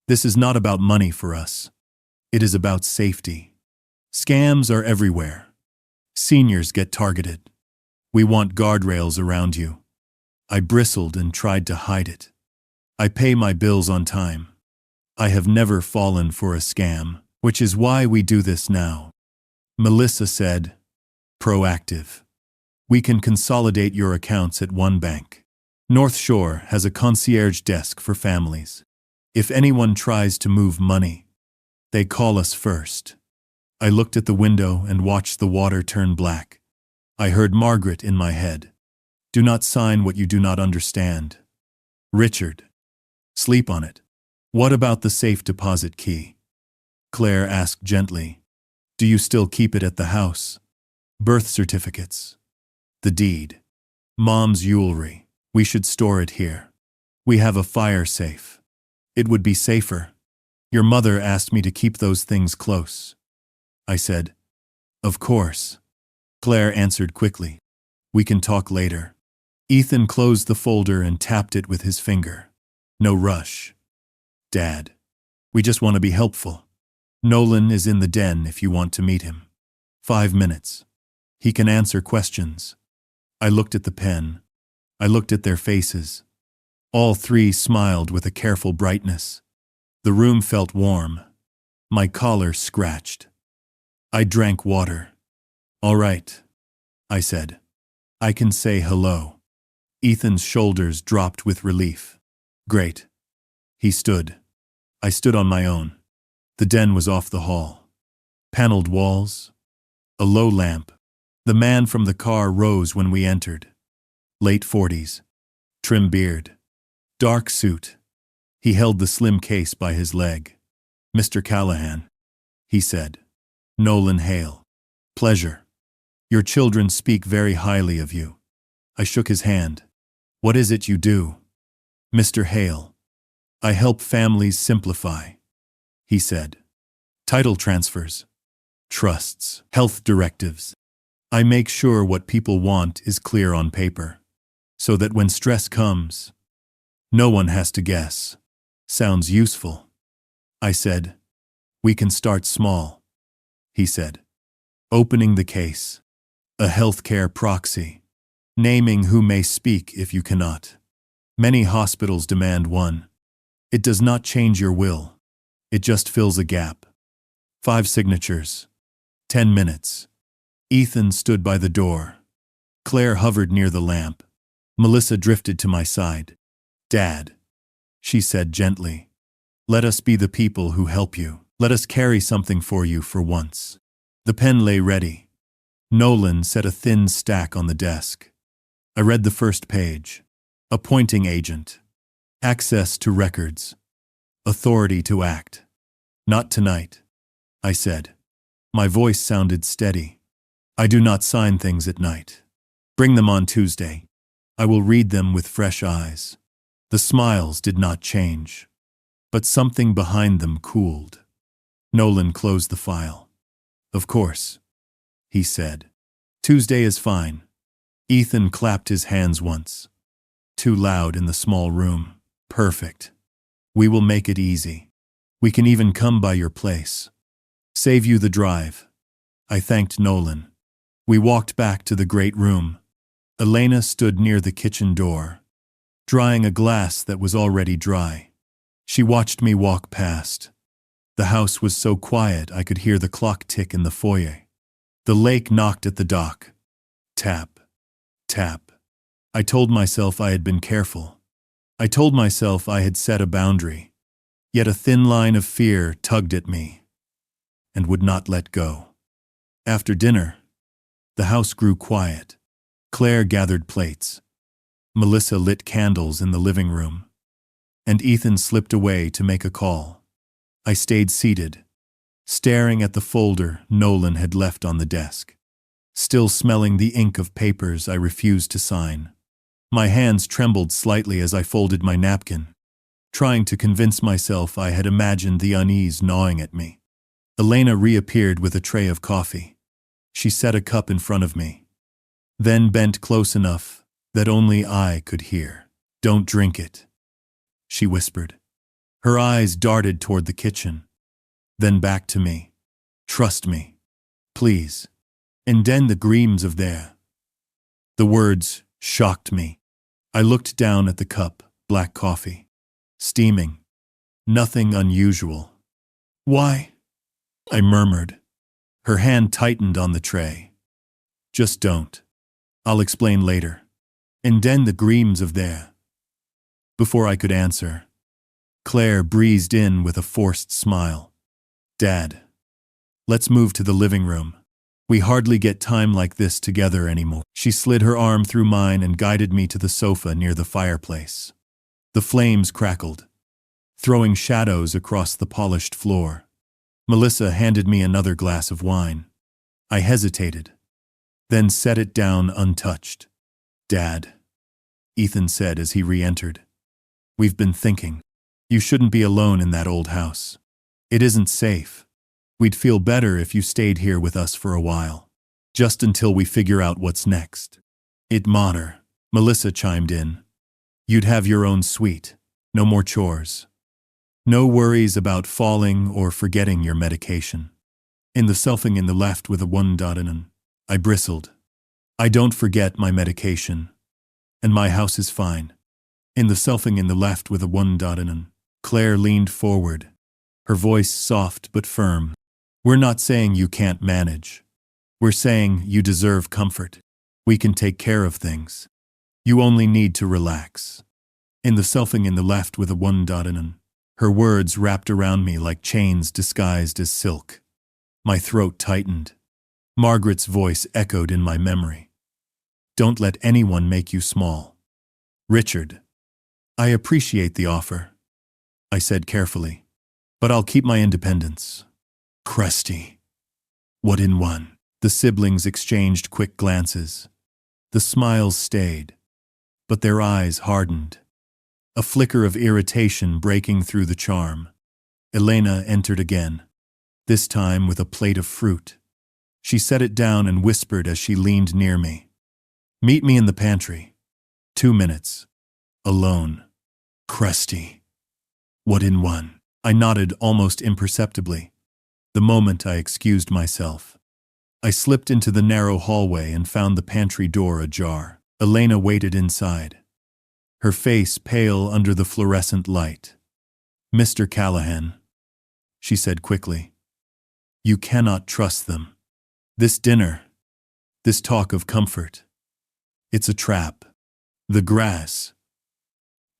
this is not about money for us. It is about safety. Scams are everywhere. Seniors get targeted. We want guardrails around you. I bristled and tried to hide it. I pay my bills on time. I have never fallen for a scam, which is why we do this now. Melissa said, proactive. We can consolidate your accounts at one bank. North Shore has a concierge desk for families. If anyone tries to move money, they call us first. I looked at the window and watched the water turn black. I heard Margaret in my head. Do not sign what you do not understand. Richard. Sleep on it. What about the safe deposit key? Claire asked gently. Do you still keep it at the house? Birth certificates. The deed. Mom's jewelry. We should store it here. We have a fire safe. It would be safer. Your mother asked me to keep those things close. I said, of course. Claire answered quickly. We can talk later. Ethan closed the folder and tapped it with his finger. No rush. Dad, we just want to be helpful. Nolan is in the den if you want to meet him. 5 minutes. He can answer questions. I looked at the pen. I looked at their faces. All three smiled with a careful brightness. The room felt warm. My collar scratched. I drank water. All right, I said. I can say hello. Ethan's shoulders dropped with relief. Great. He stood. I stood on my own. The den was off the hall. Paneled walls. A low lamp. The man from the car rose when we entered. Late 40s. Trim beard. Dark suit. He held the slim case by his leg. Mr. Callahan, he said. Nolan Hale. Pleasure. Your children speak very highly of you. I shook his hand. What is it you do? Mr. Hale. I help families simplify, he said. Title transfers. Trusts. Health directives. I make sure what people want is clear on paper, so that when stress comes, no one has to guess. Sounds useful. I said. We can start small, he said. Opening the case. A healthcare proxy. Naming who may speak if you cannot. Many hospitals demand one. It does not change your will. It just fills a gap. 5 signatures. 10 minutes. Ethan stood by the door. Claire hovered near the lamp. Melissa drifted to my side. Dad, she said gently. Let us be the people who help you. Let us carry something for you for once. The pen lay ready. Nolan set a thin stack on the desk. I read the first page. Appointing agent. Access to records. Authority to act. Not tonight, I said. My voice sounded steady. I do not sign things at night. Bring them on Tuesday. I will read them with fresh eyes. The smiles did not change, but something behind them cooled. Nolan closed the file. Of course, he said. Tuesday is fine. Ethan clapped his hands once. Too loud in the small room. Perfect. We will make it easy. We can even come by your place. Save you the drive. I thanked Nolan. We walked back to the great room. Elena stood near the kitchen door, drying a glass that was already dry. She watched me walk past. The house was so quiet I could hear the clock tick in the foyer. The lake knocked at the dock. Tap, tap. I told myself I had been careful. I told myself I had set a boundary. Yet a thin line of fear tugged at me and would not let go. After dinner, the house grew quiet. Claire gathered plates. Melissa lit candles in the living room. And Ethan slipped away to make a call. I stayed seated, staring at the folder Nolan had left on the desk. Still smelling the ink of papers I refused to sign. My hands trembled slightly as I folded my napkin, trying to convince myself I had imagined the unease gnawing at me. Elena reappeared with a tray of coffee. She set a cup in front of me, then bent close enough that only I could hear. "Don't drink it," she whispered. Her eyes darted toward the kitchen, then back to me. "Trust me, please. And then the dreams of there." The words shocked me. I looked down at the cup, black coffee, steaming. Nothing unusual. "Why?" I murmured. Her hand tightened on the tray. "Just don't. I'll explain later. And then the dreams of there." Before I could answer, Claire breezed in with a forced smile. "Dad, let's move to the living room. We hardly get time like this together anymore." She slid her arm through mine and guided me to the sofa near the fireplace. The flames crackled, throwing shadows across the polished floor. Melissa handed me another glass of wine. I hesitated, then set it down untouched. "Dad," Ethan said as he re-entered, "we've been thinking. You shouldn't be alone in that old house. It isn't safe. We'd feel better if you stayed here with us for a while, just until we figure out what's next." "It matter," Melissa chimed in. "You'd have your own suite, no more chores. No worries about falling or forgetting your medication." In the selfing in the left with a one dot in, I bristled. "I don't forget my medication, and my house is fine." In the selfing in the left with a one dot in, Claire leaned forward, her voice soft but firm. "We're not saying you can't manage. We're saying you deserve comfort. We can take care of things. You only need to relax." In the selfing in the left with a one dot in, her words wrapped around me like chains disguised as silk. My throat tightened. Margaret's voice echoed in my memory. "Don't let anyone make you small." "Richard, I appreciate the offer," I said carefully, "but I'll keep my independence." "Crusty. What in one?" The siblings exchanged quick glances. The smiles stayed, but their eyes hardened. A flicker of irritation breaking through the charm. Elena entered again, this time with a plate of fruit. She set it down and whispered as she leaned near me. "Meet me in the pantry. 2 minutes. Alone." "Crusty. What in one?" I nodded almost imperceptibly. The moment I excused myself, I slipped into the narrow hallway and found the pantry door ajar. Elena waited inside, her face pale under the fluorescent light. "Mr. Callahan," she said quickly, "you cannot trust them. This dinner, this talk of comfort, it's a trap. The grass."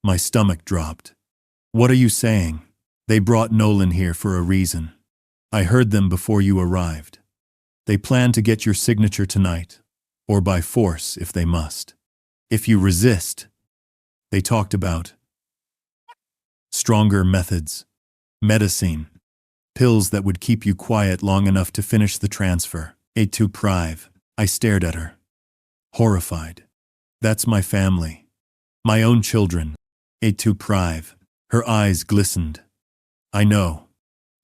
My stomach dropped. "What are you saying?" "They brought Nolan here for a reason. I heard them before you arrived. They plan to get your signature tonight, or by force if they must. If you resist," they talked about stronger methods, medicine, pills that would keep you quiet long enough to finish the transfer. "A to prive." I stared at her, horrified. "That's my family. My own children." "A to prive." Her eyes glistened. "I know.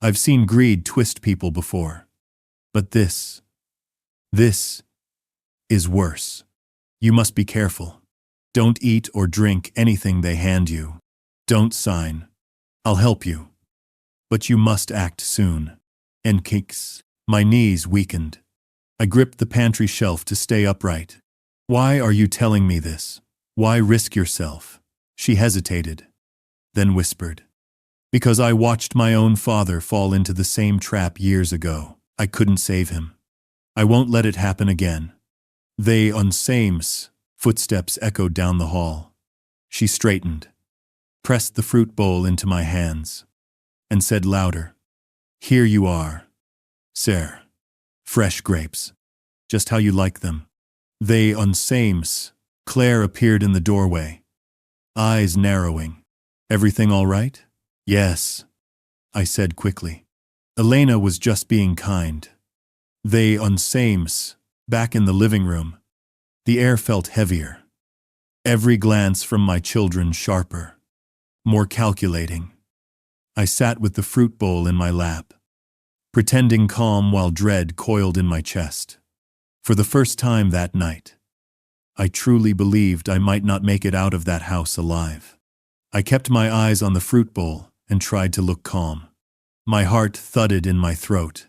I've seen greed twist people before. But this is worse. You must be careful. Don't eat or drink anything they hand you. Don't sign. I'll help you. But you must act soon. And kicks. My knees weakened. I gripped the pantry shelf to stay upright. Why are you telling me this? Why risk yourself? She hesitated, then whispered. Because I watched my own father fall into the same trap years ago. I couldn't save him. I won't let it happen again. They on sames. Footsteps echoed down the hall. She straightened, pressed the fruit bowl into my hands, and said louder, Here you are, sir. Fresh grapes. Just how you like them. They on sames. Claire appeared in the doorway, eyes narrowing. Everything all right? Yes, I said quickly. Elena was just being kind. They on sames. Back in the living room. The air felt heavier. Every glance from my children sharper, more calculating. I sat with the fruit bowl in my lap, pretending calm while dread coiled in my chest. For the first time that night, I truly believed I might not make it out of that house alive. I kept my eyes on the fruit bowl and tried to look calm. My heart thudded in my throat.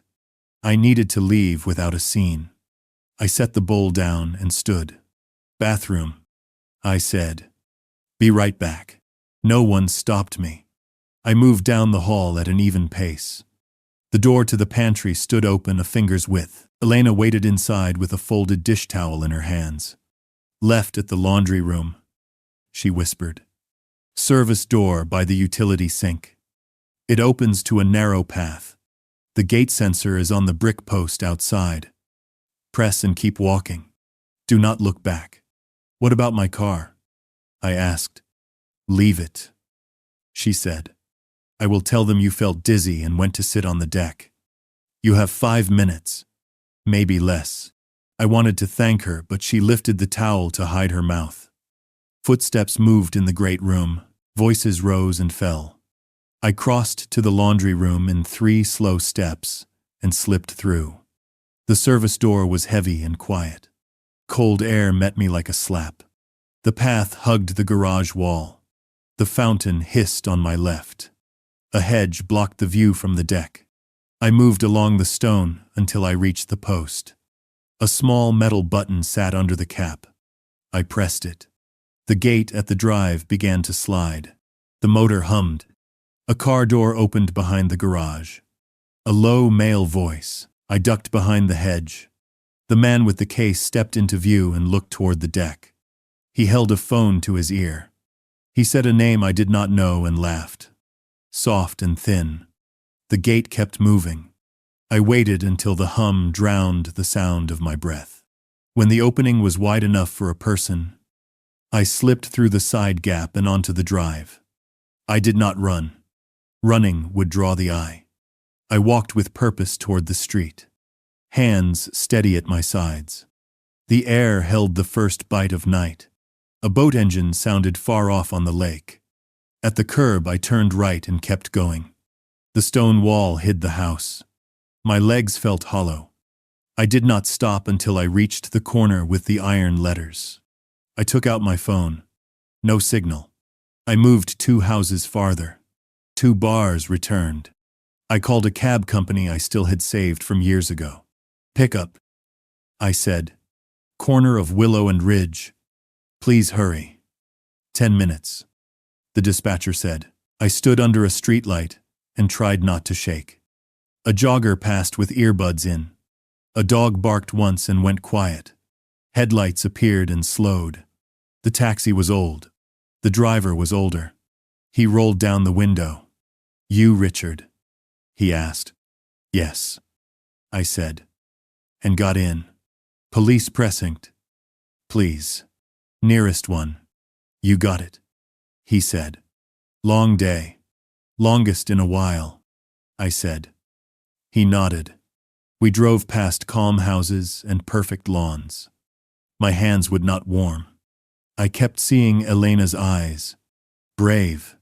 I needed to leave without a scene. I set the bowl down and stood. Bathroom, I said. Be right back. No one stopped me. I moved down the hall at an even pace. The door to the pantry stood open a finger's width. Elena waited inside with a folded dish towel in her hands. Left at the laundry room, she whispered. Service door by the utility sink. It opens to a narrow path. The gate sensor is on the brick post outside. Press and keep walking. Do not look back. What about my car? I asked. Leave it, she said. I will tell them you felt dizzy and went to sit on the deck. You have 5 minutes, maybe less. I wanted to thank her, but she lifted the towel to hide her mouth. Footsteps moved in the great room. Voices rose and fell. I crossed to the laundry room in 3 slow steps and slipped through. The service door was heavy and quiet. Cold air met me like a slap. The path hugged the garage wall. The fountain hissed on my left. A hedge blocked the view from the deck. I moved along the stone until I reached the post. A small metal button sat under the cap. I pressed it. The gate at the drive began to slide. The motor hummed. A car door opened behind the garage. A low male voice. I ducked behind the hedge. The man with the case stepped into view and looked toward the deck. He held a phone to his ear. He said a name I did not know and laughed. Soft and thin. The gate kept moving. I waited until the hum drowned the sound of my breath. When the opening was wide enough for a person, I slipped through the side gap and onto the drive. I did not run. Running would draw the eye. I walked with purpose toward the street, hands steady at my sides. The air held the first bite of night. A boat engine sounded far off on the lake. At the curb, I turned right and kept going. The stone wall hid the house. My legs felt hollow. I did not stop until I reached the corner with the iron letters. I took out my phone. No signal. I moved 2 houses farther. 2 bars returned. I called a cab company I still had saved from years ago. Pickup, I said. Corner of Willow and Ridge. Please hurry. 10 minutes. The dispatcher said. I stood under a streetlight and tried not to shake. A jogger passed with earbuds in. A dog barked once and went quiet. Headlights appeared and slowed. The taxi was old. The driver was older. He rolled down the window. You, Richard? He asked. Yes, I said, and got in. Police precinct. Please. Nearest one. You got it, he said. Long day. Longest in a while, I said. He nodded. We drove past calm houses and perfect lawns. My hands would not warm. I kept seeing Elena's eyes. Brave.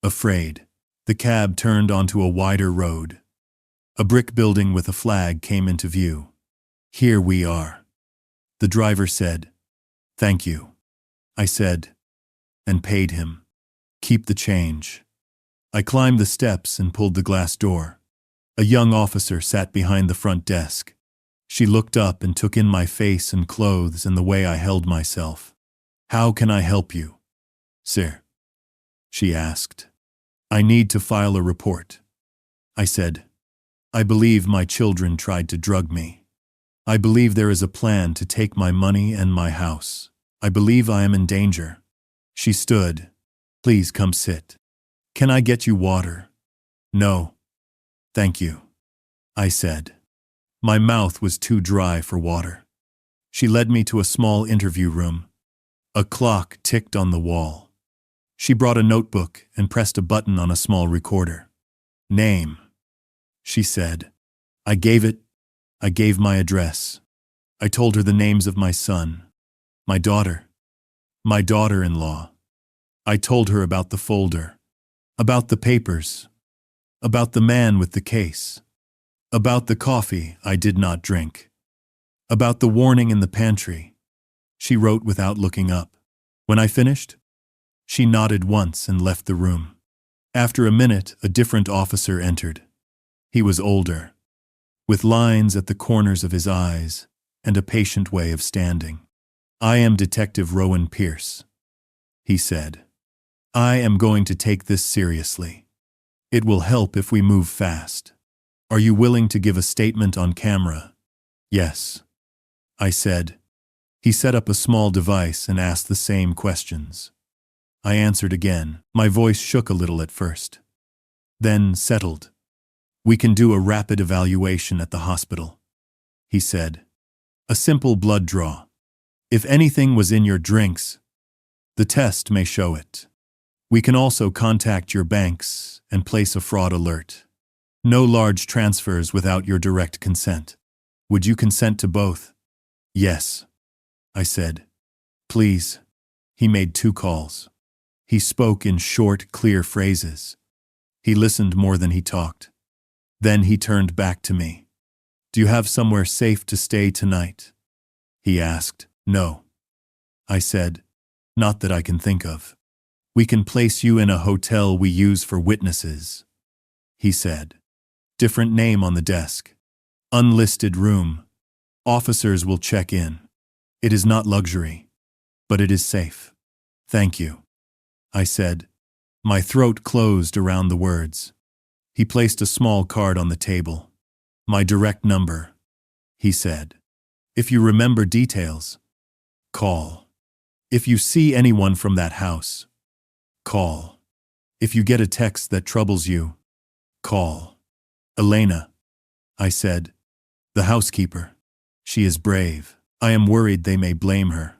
Afraid. The cab turned onto a wider road. A brick building with a flag came into view. Here we are. The driver said, Thank you. I said, and paid him. Keep the change. I climbed the steps and pulled the glass door. A young officer sat behind the front desk. She looked up and took in my face and clothes and the way I held myself. "How can I help you, sir?" she asked. "I need to file a report." I said, "I believe my children tried to drug me. I believe there is a plan to take my money and my house. I believe I am in danger." She stood. "Please come sit. Can I get you water?" "No, thank you," I said. My mouth was too dry for water. She led me to a small interview room. A clock ticked on the wall. She brought a notebook and pressed a button on a small recorder. "Name," she said. I gave it. I gave my address. I told her the names of my son, my daughter-in-law. I told her about the folder, about the papers, about the man with the case, about the coffee I did not drink, about the warning in the pantry. She wrote without looking up. When I finished, she nodded once and left the room. After a minute, a different officer entered. He was older, with lines at the corners of his eyes and a patient way of standing. "I am Detective Rowan Pierce," he said. "I am going to take this seriously. It will help if we move fast. Are you willing to give a statement on camera?" "Yes," I said. He set up a small device and asked the same questions. I answered again. My voice shook a little at first, then settled. "We can do a rapid evaluation at the hospital," he said. "A simple blood draw. If anything was in your drinks, the test may show it. We can also contact your banks and place a fraud alert. No large transfers without your direct consent. Would you consent to both?" "Yes," I said. "Please." He made 2 calls. He spoke in short, clear phrases. He listened more than he talked. Then he turned back to me. "Do you have somewhere safe to stay tonight?" he asked. "No," I said. "Not that I can think of." "We can place you in a hotel we use for witnesses," he said. Different name on the desk. "Unlisted room. Officers will check in. It is not luxury, but it is safe." "Thank you," I said. My throat closed around the words. He placed a small card on the table. "My direct number," he said. "If you remember details, call. If you see anyone from that house, call. If you get a text that troubles you, call." "Elena," I said. "The housekeeper. She is brave. I am worried they may blame her.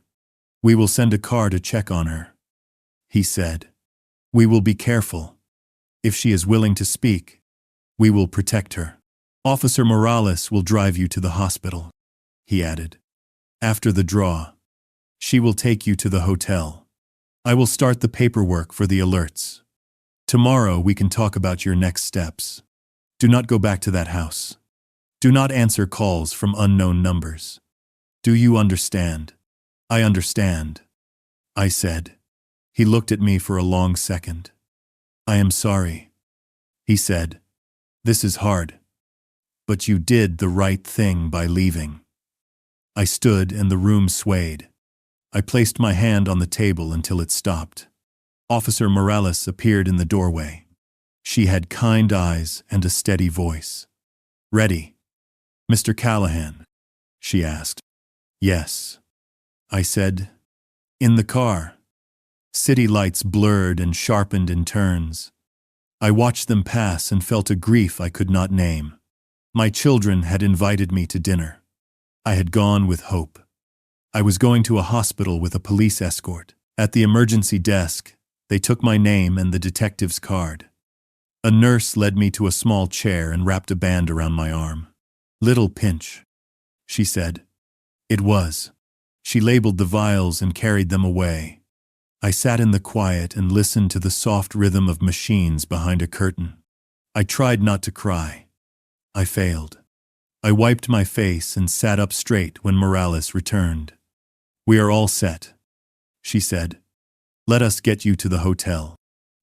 We will send a car to check on her," he said. "We will be careful. If she is willing to speak, we will protect her. Officer Morales will drive you to the hospital," he added. "After the draw, she will take you to the hotel. I will start the paperwork for the alerts. Tomorrow we can talk about your next steps. Do not go back to that house. Do not answer calls from unknown numbers. Do you understand?" "I understand," I said. He looked at me for a long second. "I am sorry," he said. "This is hard. But you did the right thing by leaving." I stood and the room swayed. I placed my hand on the table until it stopped. Officer Morales appeared in the doorway. She had kind eyes and a steady voice. "Ready, Mr. Callahan?" she asked. "Yes," I said. In the car, city lights blurred and sharpened in turns. I watched them pass and felt a grief I could not name. My children had invited me to dinner. I had gone with hope. I was going to a hospital with a police escort. At the emergency desk, they took my name and the detective's card. A nurse led me to a small chair and wrapped a band around my arm. "Little pinch," she said. It was. She labeled the vials and carried them away. I sat in the quiet and listened to the soft rhythm of machines behind a curtain. I tried not to cry. I failed. I wiped my face and sat up straight when Morales returned. "We are all set," she said. "Let us get you to the hotel."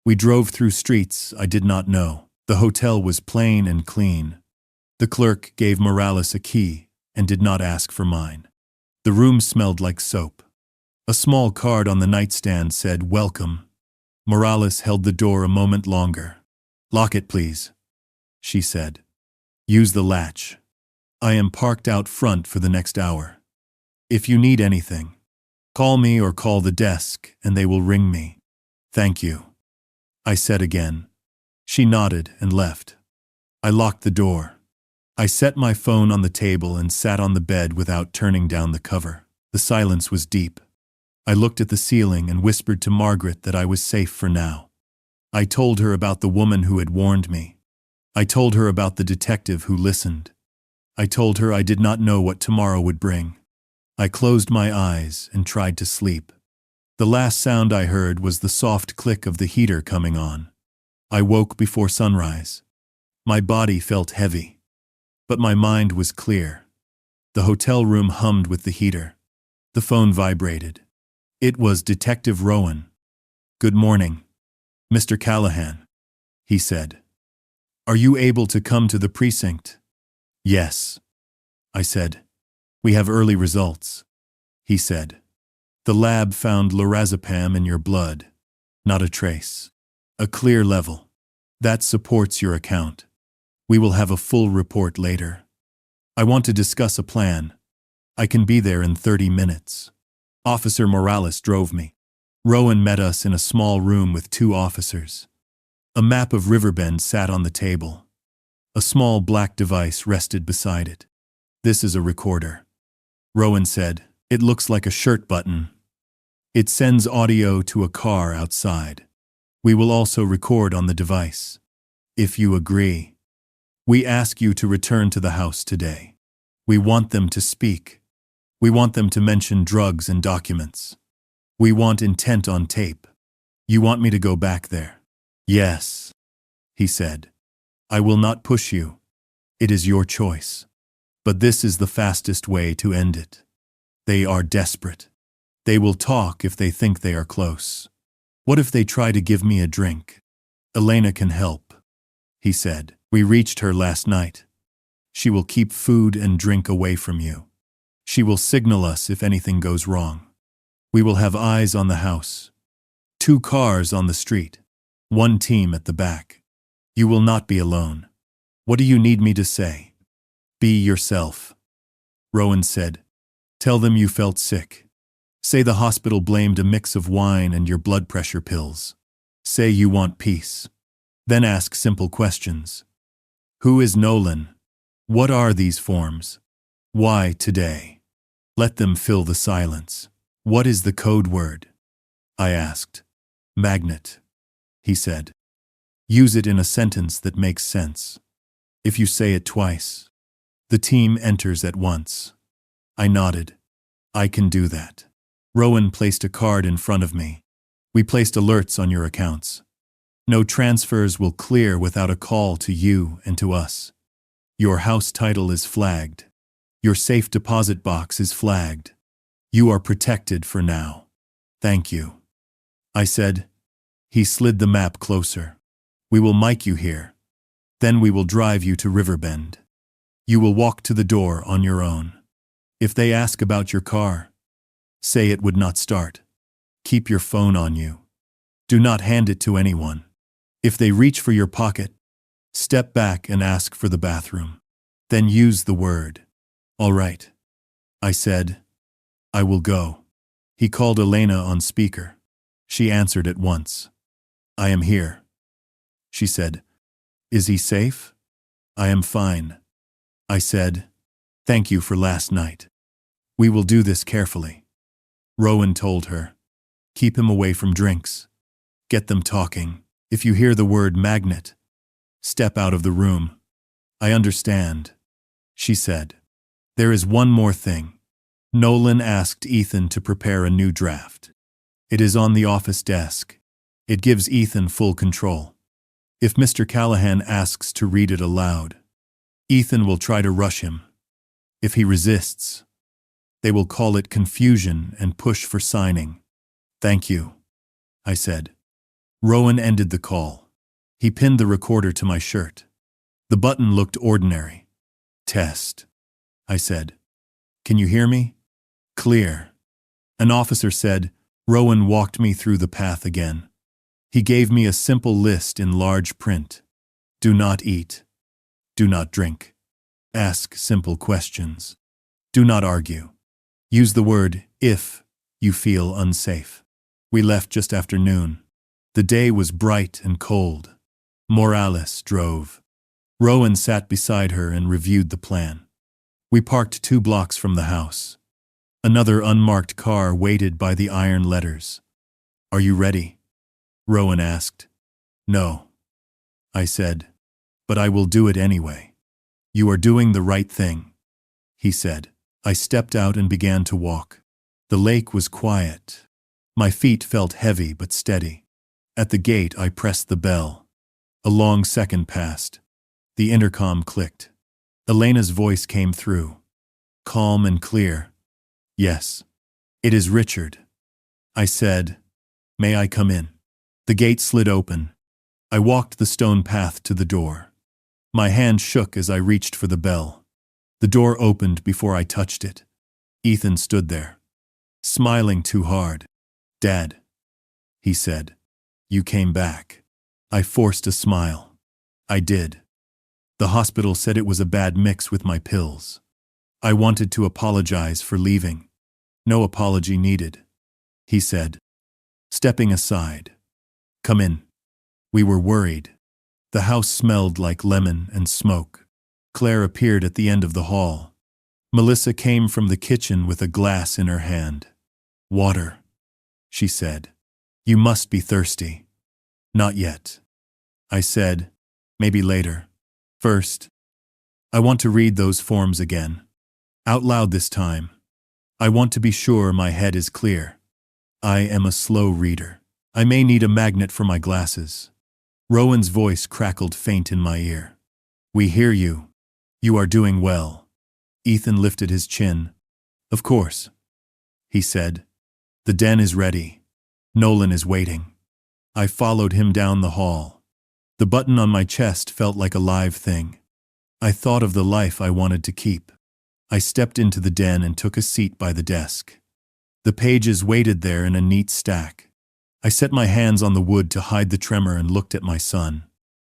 We drove through streets I did not know. The hotel was plain and clean. The clerk gave Morales a key and did not ask for mine. The room smelled like soap. A small card on the nightstand said, "Welcome." Morales held the door a moment longer. "Lock it, please," she said. "Use the latch. I am parked out front for the next hour. If you need anything, call me or call the desk and they will ring me." "Thank you," I said again. She nodded and left. I locked the door. I set my phone on the table and sat on the bed without turning down the cover. The silence was deep. I looked at the ceiling and whispered to Margaret that I was safe for now. I told her about the woman who had warned me. I told her about the detective who listened. I told her I did not know what tomorrow would bring. I closed my eyes and tried to sleep. The last sound I heard was the soft click of the heater coming on. I woke before sunrise. My body felt heavy, but my mind was clear. The hotel room hummed with the heater. The phone vibrated. It was Detective Rowan. "Good morning, Mr. Callahan," he said. "Are you able to come to the precinct?" "Yes," I said. "We have early results," he said. "The lab found lorazepam in your blood. Not a trace. A clear level. That supports your account. We will have a full report later. I want to discuss a plan. I can be there in 30 minutes. Officer Morales drove me. Rowan met us in a small room with 2 officers. A map of Riverbend sat on the table. A small black device rested beside it. "This is a recorder," Rowan said. "It looks like a shirt button. It sends audio to a car outside. We will also record on the device. If you agree, we ask you to return to the house today. We want them to speak. We want them to mention drugs and documents. We want intent on tape. You want me to go back there?" "Yes," he said. "I will not push you. It is your choice. But this is the fastest way to end it. They are desperate. They will talk if they think they are close. What if they try to give me a drink? Elena can help," he said. "We reached her last night. She will keep food and drink away from you. She will signal us if anything goes wrong. We will have eyes on the house. 2 cars on the street. 1 team at the back. You will not be alone. What do you need me to say?" "Be yourself," Rowan said. "Tell them you felt sick. Say the hospital blamed a mix of wine and your blood pressure pills. Say you want peace. Then ask simple questions. Who is Nolan? What are these forms? Why today?" Let them fill the silence. "What is the code word?" I asked. "Magnet," he said. "Use it in a sentence that makes sense. If you say it twice, the team enters at once." I nodded. "I can do that." Rowan placed a card in front of me. "We placed alerts on your accounts. No transfers will clear without a call to you and to us. Your house title is flagged. Your safe deposit box is flagged. You are protected for now. Thank you," I said. He slid the map closer. "We will mic you here. Then we will drive you to Riverbend. You will walk to the door on your own. If they ask about your car, say it would not start. Keep your phone on you. Do not hand it to anyone. If they reach for your pocket, step back and ask for the bathroom. Then use the word." "All right," I said. "I will go." He called Elena on speaker. She answered at once. "I am here," she said. "Is he safe?" "I am fine," I said. "Thank you for last night. We will do this carefully." Rowan told her. "Keep him away from drinks. Get them talking. If you hear the word magnet, step out of the room." "I understand," she said. "There is one more thing. Nolan asked Ethan to prepare a new draft. It is on the office desk. It gives Ethan full control. If Mr. Callahan asks to read it aloud, Ethan will try to rush him. If he resists, they will call it confusion and push for signing." "Thank you," I said. Rowan ended the call. He pinned the recorder to my shirt. The button looked ordinary. Test, I said. Can you hear me? Clear. An officer said. Rowan walked me through the path again. He gave me a simple list in large print. Do not eat. Do not drink. Ask simple questions. Do not argue. Use the word if you feel unsafe. We left just after noon. The day was bright and cold. Morales drove. Rowan sat beside her and reviewed the plan. We parked 2 blocks from the house. Another unmarked car waited by the iron letters. Are you ready? Rowan asked. No, I said, but I will do it anyway. You are doing the right thing, he said. I stepped out and began to walk. The lake was quiet. My feet felt heavy but steady. At the gate, I pressed the bell. A long second passed. The intercom clicked. Elena's voice came through. Calm and clear. Yes. It is Richard. I said, may I come in? The gate slid open. I walked the stone path to the door. My hand shook as I reached for the bell. The door opened before I touched it. Ethan stood there, smiling too hard. Dad, he said, you came back. I forced a smile. I did. The hospital said it was a bad mix with my pills. I wanted to apologize for leaving. No apology needed, he said, stepping aside. Come in. We were worried. The house smelled like lemon and smoke. Claire appeared at the end of the hall. Melissa came from the kitchen with a glass in her hand. Water, she said. You must be thirsty. Not yet, I said. Maybe later. First, I want to read those forms again. Out loud this time. I want to be sure my head is clear. I am a slow reader. I may need a magnet for my glasses. Rowan's voice crackled faint in my ear. We hear you. You are doing well. Ethan lifted his chin. Of course, he said. The den is ready. Nolan is waiting. I followed him down the hall. The button on my chest felt like a live thing. I thought of the life I wanted to keep. I stepped into the den and took a seat by the desk. The pages waited there in a neat stack. I set my hands on the wood to hide the tremor and looked at my son.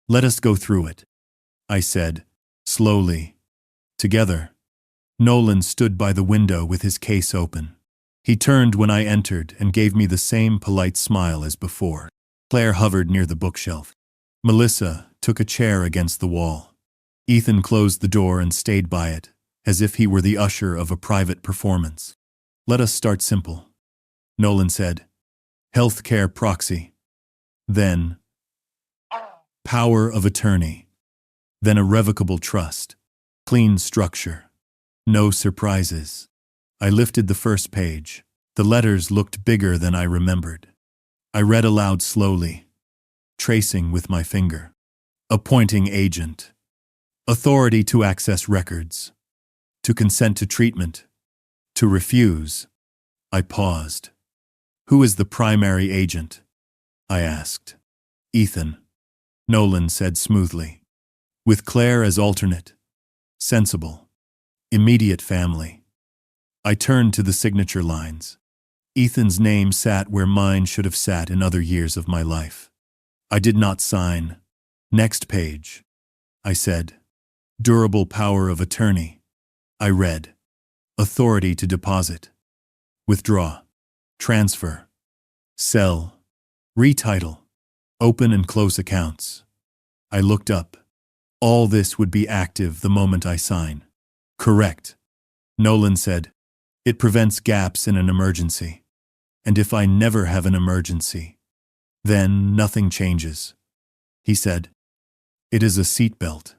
Let us go through it, I said, slowly. Together. Nolan stood by the window with his case open. He turned when I entered and gave me the same polite smile as before. Claire hovered near the bookshelf. Melissa took a chair against the wall. Ethan closed the door and stayed by it, as if he were the usher of a private performance. Let us start simple, Nolan said. Healthcare proxy. Then, power of attorney. Then irrevocable trust. Clean structure. No surprises. I lifted the first page. The letters looked bigger than I remembered. I read aloud slowly, tracing with my finger. Appointing agent. Authority to access records. To consent to treatment. To refuse. I paused. Who is the primary agent? I asked. Ethan. Nolan said smoothly. With Claire as alternate. Sensible. Immediate family. I turned to the signature lines. Ethan's name sat where mine should have sat in other years of my life. I did not sign. Next page. I said. Durable power of attorney. I read. Authority to deposit. Withdraw. Transfer. Sell. Retitle. Open and close accounts. I looked up. All this would be active the moment I sign. Correct. Nolan said. It prevents gaps in an emergency. And if I never have an emergency, then nothing changes. He said. It is a seatbelt.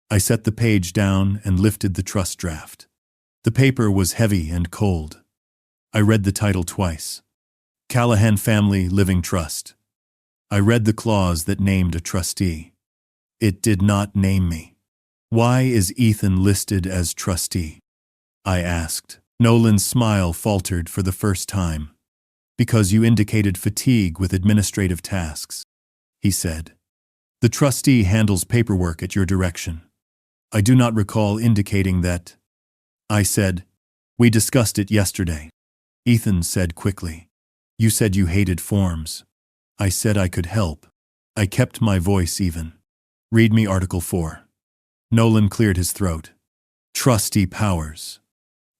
I set the page down and lifted the trust draft. The paper was heavy and cold. I read the title twice. Callahan Family Living Trust. I read the clause that named a trustee. It did not name me. Why is Ethan listed as trustee? I asked. Nolan's smile faltered for the first time. Because you indicated fatigue with administrative tasks, he said. The trustee handles paperwork at your direction. I do not recall indicating that. I said, we discussed it yesterday. Ethan said quickly. You said you hated forms. I said I could help. I kept my voice even. Read me Article 4. Nolan cleared his throat. Trustee powers.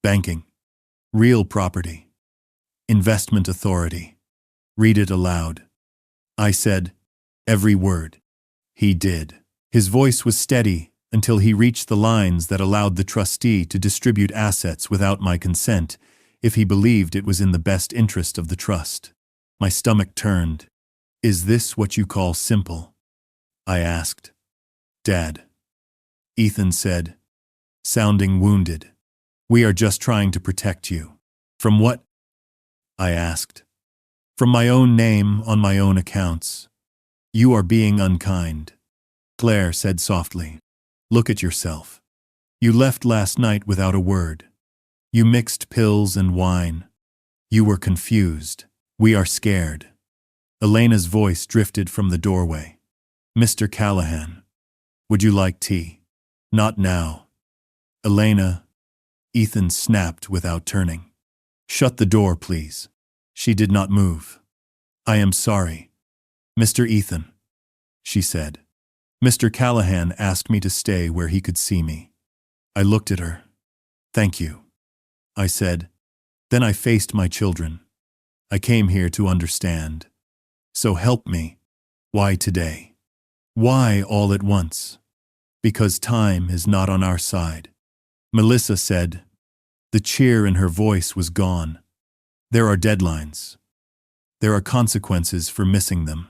Banking. Real property. Investment authority. Read it aloud. I said, every word. He did. His voice was steady until he reached the lines that allowed the trustee to distribute assets without my consent if he believed it was in the best interest of the trust. My stomach turned. Is this what you call simple? I asked. Dad. Ethan said, sounding wounded. We are just trying to protect you. From what? I asked. From my own name on my own accounts. You are being unkind. Claire said softly. Look at yourself. You left last night without a word. You mixed pills and wine. You were confused. We are scared. Elena's voice drifted from the doorway. Mr. Callahan. Would you like tea? Not now. Elena. Ethan snapped without turning. Shut the door, please. She did not move. I am sorry. Mr. Ethan. She said. Mr. Callahan asked me to stay where he could see me. I looked at her. Thank you. I said. Then I faced my children. I came here to understand. So help me. Why today? Why all at once? Because time is not on our side. Melissa said. The cheer in her voice was gone. There are deadlines. There are consequences for missing them.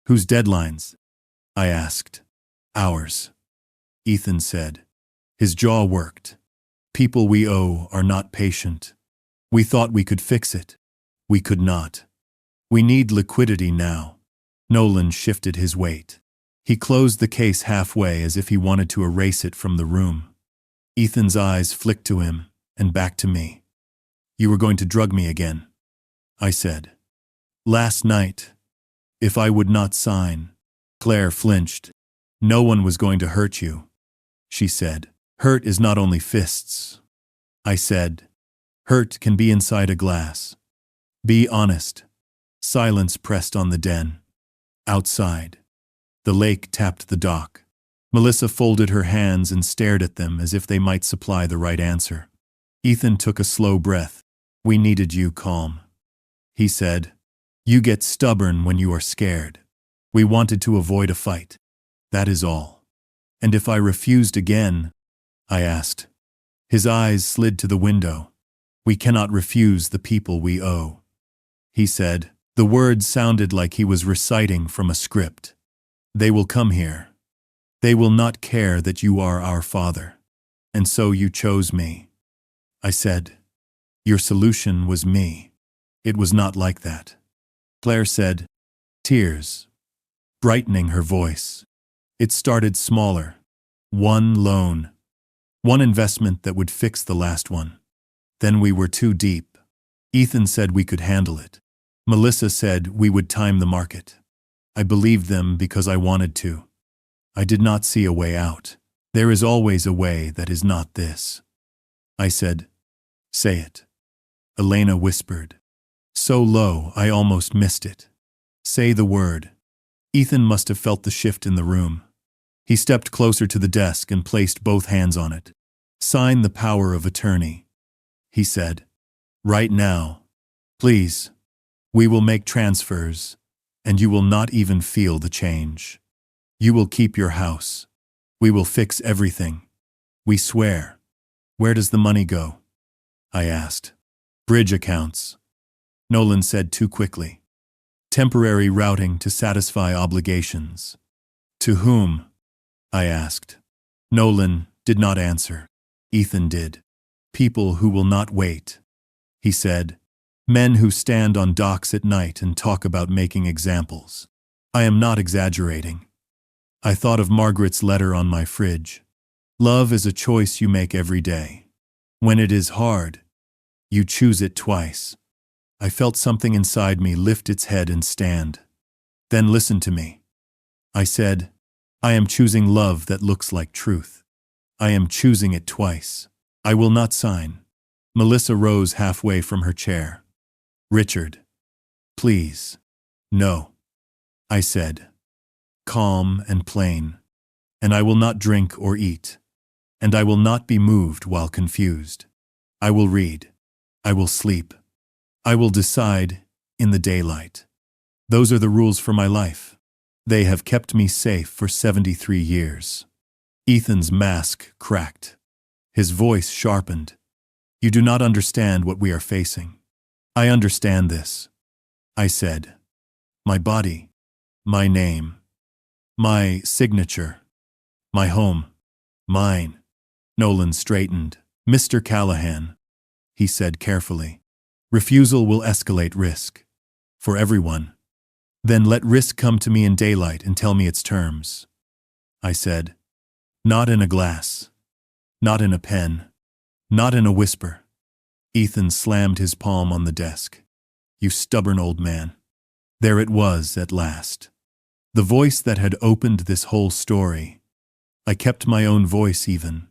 Whose deadlines? I asked. Ours. Ethan said. His jaw worked. People we owe are not patient. We thought we could fix it. We could not. We need liquidity now. Nolan shifted his weight. He closed the case halfway as if he wanted to erase it from the room. Ethan's eyes flicked to him and back to me. You were going to drug me again, I said. Last night. If I would not sign. Claire flinched. No one was going to hurt you, she said. Hurt is not only fists. I said. Hurt can be inside a glass. Be honest. Silence pressed on the den. Outside. The lake tapped the dock. Melissa folded her hands and stared at them as if they might supply the right answer. Ethan took a slow breath. We needed you calm. He said. You get stubborn when you are scared. We wanted to avoid a fight. That is all. And if I refused again, I asked. His eyes slid to the window. We cannot refuse the people we owe. He said. The words sounded like he was reciting from a script. They will come here. They will not care that you are our father. And so you chose me. I said. Your solution was me. It was not like that. Claire said. Tears. Brightening her voice. It started smaller. One loan. One investment that would fix the last one. Then we were too deep. Ethan said we could handle it. Melissa said we would time the market. I believed them because I wanted to. I did not see a way out. There is always a way that is not this. I said, say it. Elena whispered. So low I almost missed it. Say the word. Ethan must have felt the shift in the room. He stepped closer to the desk and placed both hands on it. Sign the power of attorney, he said. Right now. Please. We will make transfers, and you will not even feel the change. You will keep your house. We will fix everything. We swear. Where does the money go? I asked. Bridge accounts. Nolan said too quickly. Temporary routing to satisfy obligations. To whom? I asked. Nolan did not answer. Ethan did. People who will not wait. He said. Men who stand on docks at night and talk about making examples. I am not exaggerating. I thought of Margaret's letter on my fridge. Love is a choice you make every day. When it is hard, you choose it twice. I felt something inside me lift its head and stand. Then listen to me. I said, I am choosing love that looks like truth. I am choosing it twice. I will not sign. Melissa rose halfway from her chair. Richard. Please. No. I said. Calm and plain. And I will not drink or eat. And I will not be moved while confused. I will read. I will sleep. I will decide in the daylight. Those are the rules for my life. They have kept me safe for 73 years. Ethan's mask cracked. His voice sharpened. You do not understand what we are facing. I understand this. I said. My body. My name. My signature. My home. Mine. Nolan straightened. Mr. Callahan, he said carefully. Refusal will escalate risk. For everyone. Then let risk come to me in daylight and tell me its terms. I said. Not in a glass. Not in a pen. Not in a whisper. Ethan slammed his palm on the desk. You stubborn old man. There it was at last. The voice that had opened this whole story. I kept my own voice even.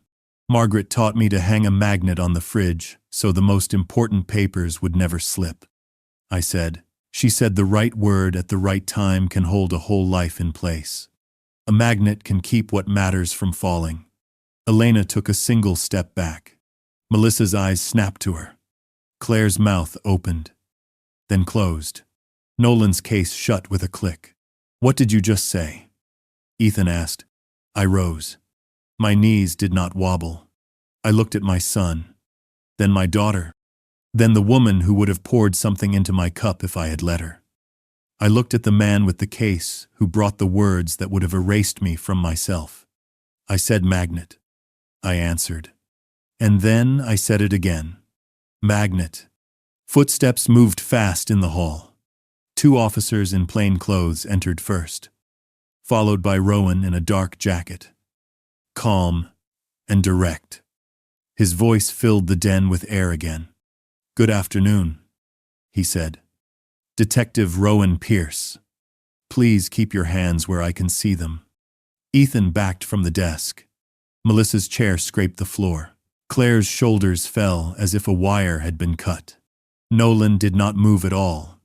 Margaret taught me to hang a magnet on the fridge so the most important papers would never slip. I said. She said the right word at the right time can hold a whole life in place. A magnet can keep what matters from falling. Elena took a single step back. Melissa's eyes snapped to her. Claire's mouth opened, then closed. Nolan's case shut with a click. What did you just say? Ethan asked. I rose. My knees did not wobble. I looked at my son, then my daughter, then the woman who would have poured something into my cup if I had let her. I looked at the man with the case who brought the words that would have erased me from myself. I said magnet. I answered. And then I said it again. Magnet. Footsteps moved fast in the hall. 2 officers in plain clothes entered first, followed by Rowan in a dark jacket. Calm and direct. His voice filled the den with air again. Good afternoon, he said. Detective Rowan Pierce. Please keep your hands where I can see them. Ethan backed from the desk. Melissa's chair scraped the floor. Claire's shoulders fell as if a wire had been cut. Nolan did not move at all.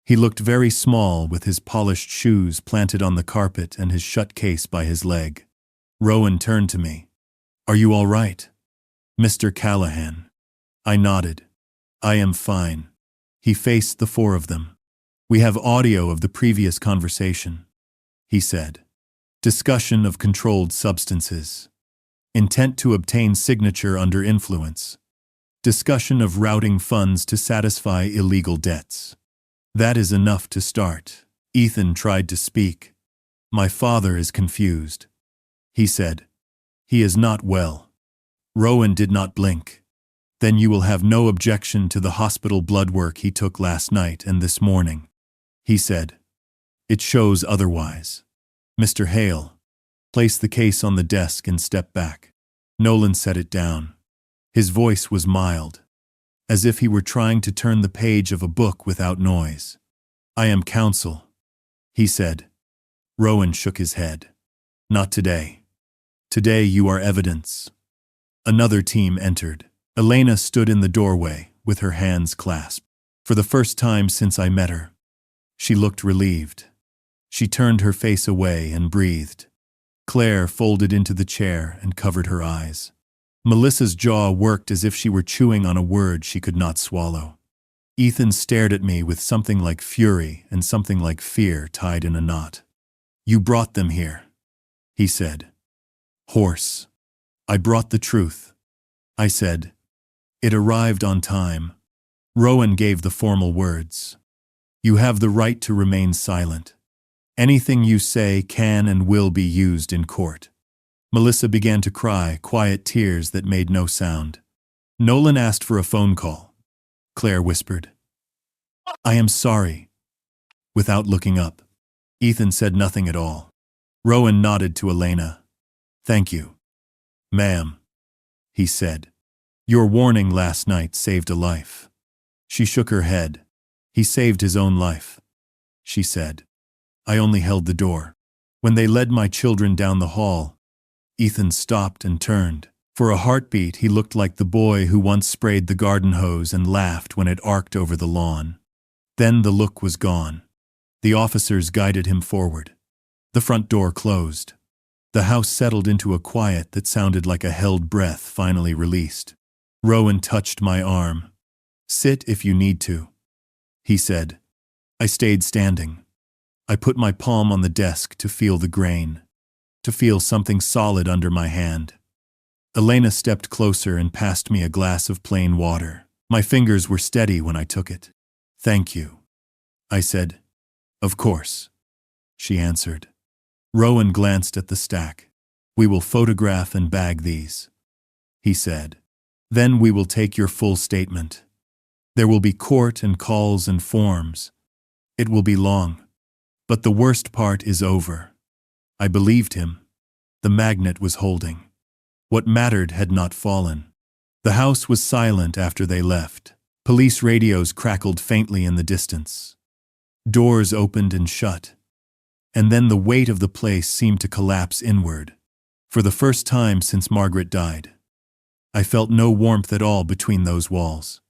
He looked very small with his polished shoes planted on the carpet and his shut case by his leg. Rowan turned to me. Are you all right? Mr. Callahan. I nodded. I am fine. He faced the 4 of them. We have audio of the previous conversation, he said. Discussion of controlled substances. Intent to obtain signature under influence. Discussion of routing funds to satisfy illegal debts. That is enough to start. Ethan tried to speak. My father is confused, he said. He is not well. Rowan did not blink. Then you will have no objection to the hospital blood work he took last night and this morning, he said. It shows otherwise. Mr. Hale, place the case on the desk and step back. Nolan set it down. His voice was mild, as if he were trying to turn the page of a book without noise. I am counsel, he said. Rowan shook his head. Not today. Today you are evidence. Another team entered. Elena stood in the doorway with her hands clasped. For the first time since I met her, she looked relieved. She turned her face away and breathed. Claire folded into the chair and covered her eyes. Melissa's jaw worked as if she were chewing on a word she could not swallow. Ethan stared at me with something like fury and something like fear tied in a knot. You brought them here, he said. Horse. I brought the truth, I said. It arrived on time. Rowan gave the formal words. You have the right to remain silent. Anything you say can and will be used in court. Melissa began to cry, quiet tears that made no sound. Nolan asked for a phone call. Claire whispered. I am sorry. Without looking up. Ethan said nothing at all. Rowan nodded to Elena. Thank you. Ma'am, he said. Your warning last night saved a life. She shook her head. He saved his own life, she said. I only held the door. When they led my children down the hall, Ethan stopped and turned. For a heartbeat, he looked like the boy who once sprayed the garden hose and laughed when it arced over the lawn. Then the look was gone. The officers guided him forward. The front door closed. The house settled into a quiet that sounded like a held breath finally released. Rowan touched my arm. Sit if you need to, he said. I stayed standing. I put my palm on the desk to feel the grain, to feel something solid under my hand. Elena stepped closer and passed me a glass of plain water. My fingers were steady when I took it. Thank you, I said. Of course, she answered. Rowan glanced at the stack. We will photograph and bag these, he said. Then we will take your full statement. There will be court and calls and forms. It will be long. But the worst part is over. I believed him. The magnet was holding. What mattered had not fallen. The house was silent after they left. Police radios crackled faintly in the distance. Doors opened and shut. And then the weight of the place seemed to collapse inward. For the first time since Margaret died, I felt no warmth at all between those walls.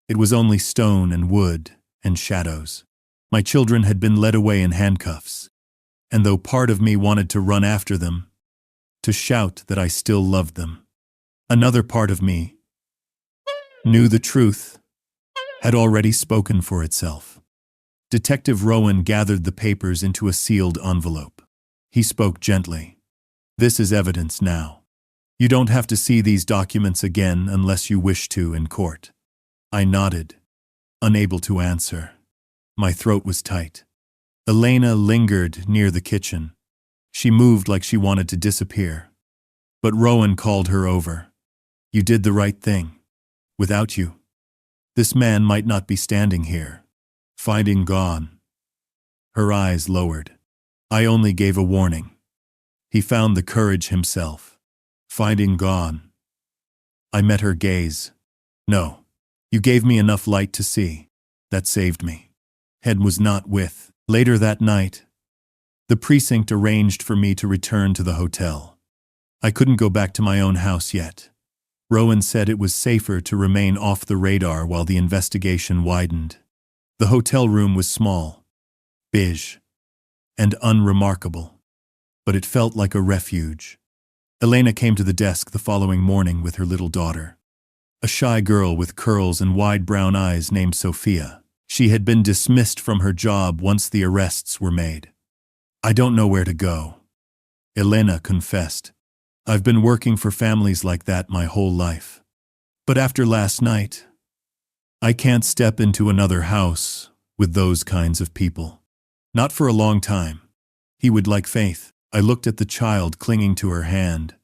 It was only stone and wood and shadows. My children had been led away in handcuffs, and though part of me wanted to run after them, to shout that I still loved them, another part of me knew the truth had already spoken for itself. Detective Rowan gathered the papers into a sealed envelope. He spoke gently. This is evidence now. You don't have to see these documents again unless you wish to in court. I nodded, unable to answer. My throat was tight. Elena lingered near the kitchen. She moved like she wanted to disappear. But Rowan called her over. You did the right thing. Without you, this man might not be standing here, fighting gone. Her eyes lowered. I only gave a warning. He found the courage himself. Fighting gone. I met her gaze. No, you gave me enough light to see. That saved me. Head was not with. Later that night, the precinct arranged for me to return to the hotel. I couldn't go back to my own house yet. Rowan said it was safer to remain off the radar while the investigation widened. The hotel room was small, beige, and unremarkable, but it felt like a refuge. Elena came to the desk the following morning with her little daughter, a shy girl with curls and wide brown eyes named Sophia. She had been dismissed from her job once the arrests were made. I don't know where to go, Elena confessed. I've been working for families like that my whole life. But after last night, I can't step into another house with those kinds of people. Not for a long time. He would like Faith. I looked at the child clinging to her hand,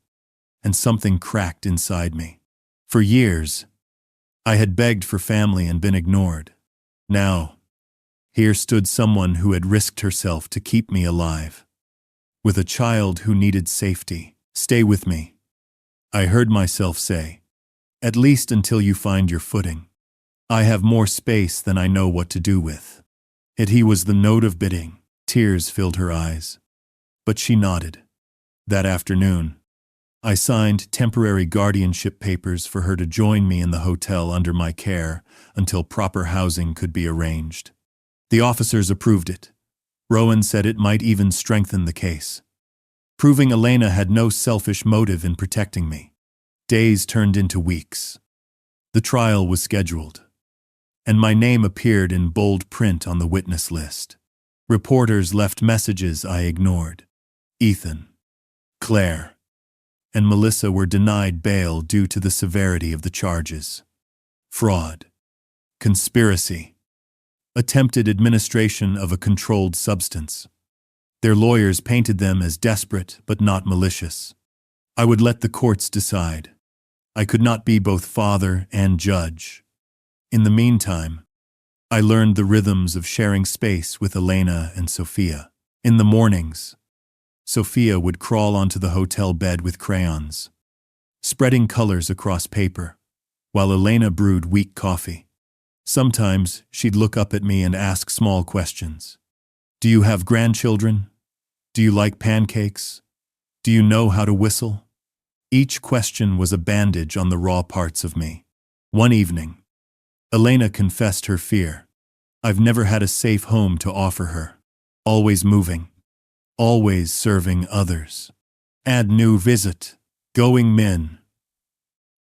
and something cracked inside me. For years, I had begged for family and been ignored. Now, here stood someone who had risked herself to keep me alive. With a child who needed safety. Stay with me, I heard myself say. At least until you find your footing. I have more space than I know what to do with. He was the note of bidding. Tears filled her eyes. But she nodded. That afternoon, I signed temporary guardianship papers for her to join me in the hotel under my care until proper housing could be arranged. The officers approved it. Rowan said it might even strengthen the case, proving Elena had no selfish motive in protecting me. Days turned into weeks. The trial was scheduled, and my name appeared in bold print on the witness list. Reporters left messages I ignored. Ethan, Claire, and Melissa were denied bail due to the severity of the charges. Fraud, conspiracy, attempted administration of a controlled substance. Their lawyers painted them as desperate but not malicious. I would let the courts decide. I could not be both father and judge. In the meantime, I learned the rhythms of sharing space with Elena and Sophia. In the mornings, Sophia would crawl onto the hotel bed with crayons, spreading colors across paper, while Elena brewed weak coffee. Sometimes she'd look up at me and ask small questions. Do you have grandchildren? Do you like pancakes? Do you know how to whistle? Each question was a bandage on the raw parts of me. One evening, Elena confessed her fear. I've never had a safe home to offer her. Always moving. Always serving others. Add new visit. Going min.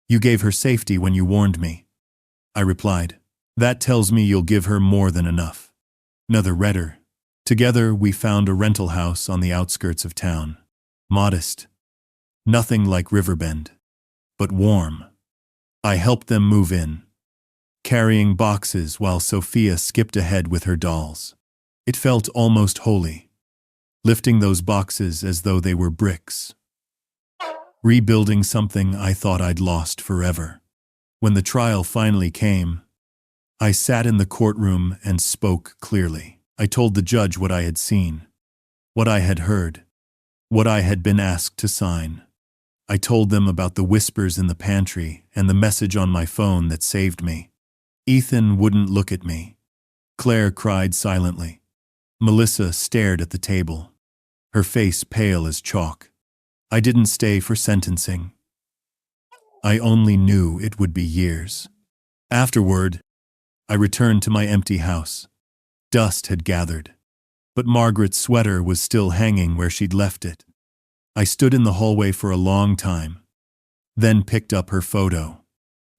You gave her safety when you warned me. I replied. That tells me you'll give her more than enough. Another redder. Together we found a rental house on the outskirts of town. Modest. Nothing like Riverbend. But warm. I helped them move in, carrying boxes while Sophia skipped ahead with her dolls. It felt almost holy, lifting those boxes as though they were bricks. Rebuilding something I thought I'd lost forever. When the trial finally came, I sat in the courtroom and spoke clearly. I told the judge what I had seen, what I had heard, what I had been asked to sign. I told them about the whispers in the pantry and the message on my phone that saved me. Ethan wouldn't look at me. Claire cried silently. Melissa stared at the table, her face pale as chalk. I didn't stay for sentencing. I only knew it would be years. Afterward, I returned to my empty house. Dust had gathered, but Margaret's sweater was still hanging where she'd left it. I stood in the hallway for a long time, then picked up her photo.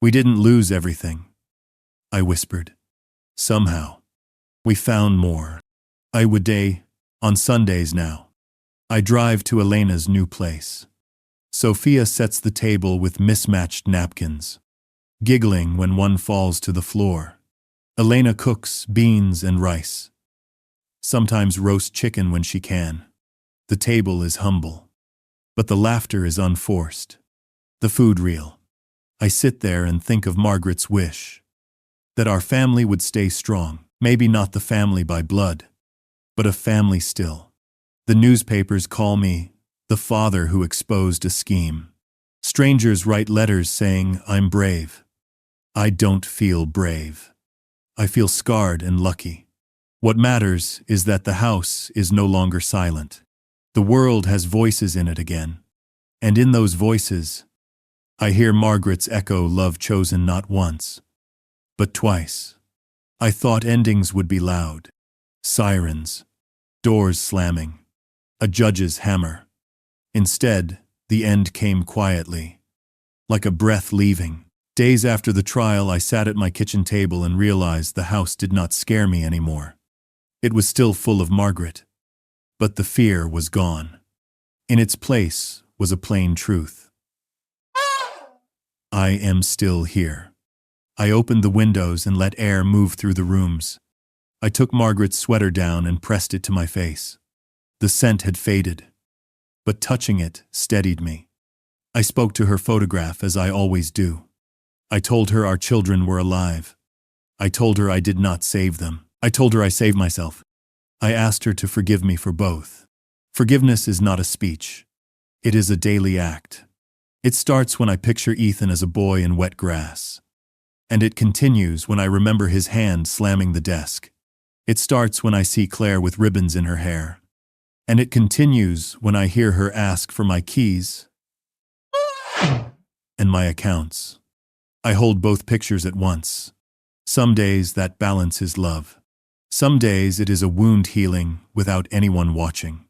We didn't lose everything, I whispered. Somehow, we found more. I would day on Sundays now. I drive to Elena's new place. Sophia sets the table with mismatched napkins, giggling when one falls to the floor. Elena cooks beans and rice, sometimes roast chicken when she can. The table is humble, but the laughter is unforced, the food real. I sit there and think of Margaret's wish, that our family would stay strong, maybe not the family by blood, but a family still. The newspapers call me the father who exposed a scheme. Strangers write letters saying I'm brave. I don't feel brave. I feel scarred and lucky. What matters is that the house is no longer silent. The world has voices in it again. And in those voices, I hear Margaret's echo, love chosen not once, but twice. I thought endings would be loud. Sirens, doors slamming, a judge's hammer. Instead, the end came quietly, like a breath leaving. Days after the trial, I sat at my kitchen table and realized the house did not scare me anymore. It was still full of Margaret, but the fear was gone. In its place was a plain truth. I am still here. I opened the windows and let air move through the rooms. I took Margaret's sweater down and pressed it to my face. The scent had faded, but touching it steadied me. I spoke to her photograph as I always do. I told her our children were alive. I told her I did not save them. I told her I saved myself. I asked her to forgive me for both. Forgiveness is not a speech. It is a daily act. It starts when I picture Ethan as a boy in wet grass. And it continues when I remember his hand slamming the desk. It starts when I see Claire with ribbons in her hair. And it continues when I hear her ask for my keys and my accounts. I hold both pictures at once. Some days that balance is love. Some days it is a wound healing without anyone watching.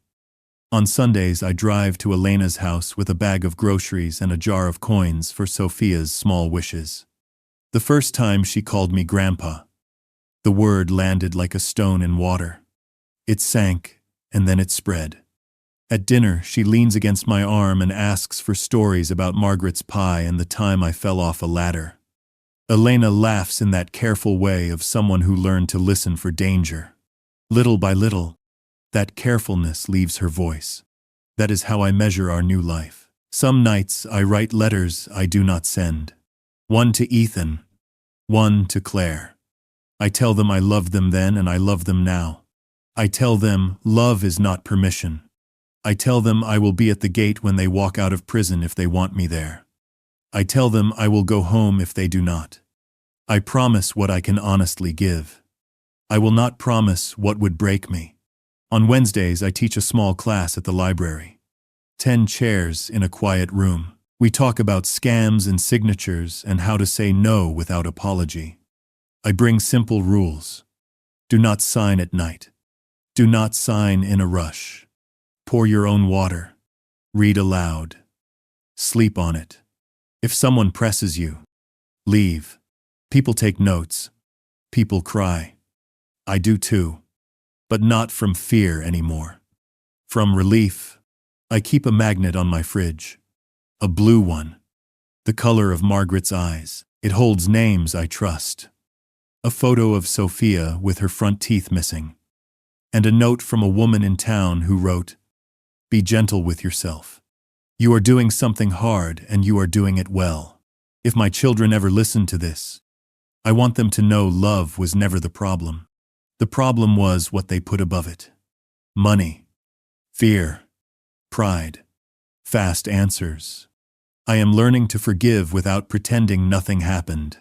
On Sundays I drive to Elena's house with a bag of groceries and a jar of coins for Sophia's small wishes. The first time she called me Grandpa, the word landed like a stone in water. It sank, and then it spread. At dinner, she leans against my arm and asks for stories about Margaret's pie and the time I fell off a ladder. Elena laughs in that careful way of someone who learned to listen for danger. Little by little, that carefulness leaves her voice. That is how I measure our new life. Some nights I write letters I do not send. One to Ethan, one to Claire. I tell them I loved them then and I love them now. I tell them love is not permission. I tell them I will be at the gate when they walk out of prison if they want me there. I tell them I will go home if they do not. I promise what I can honestly give. I will not promise what would break me. On Wednesdays, I teach a small class at the library. 10 chairs in a quiet room. We talk about scams and signatures and how to say no without apology. I bring simple rules. Do not sign at night. Do not sign in a rush. Pour your own water. Read aloud. Sleep on it. If someone presses you, leave. People take notes. People cry. I do too. But not from fear anymore. From relief. I keep a magnet on my fridge. A blue one. The color of Margaret's eyes. It holds names I trust. A photo of Sophia with her front teeth missing. And a note from a woman in town who wrote, "Be gentle with yourself. You are doing something hard and you are doing it well." If my children ever listen to this, I want them to know love was never the problem. The problem was what they put above it. Money, fear, pride, fast answers. I am learning to forgive without pretending nothing happened.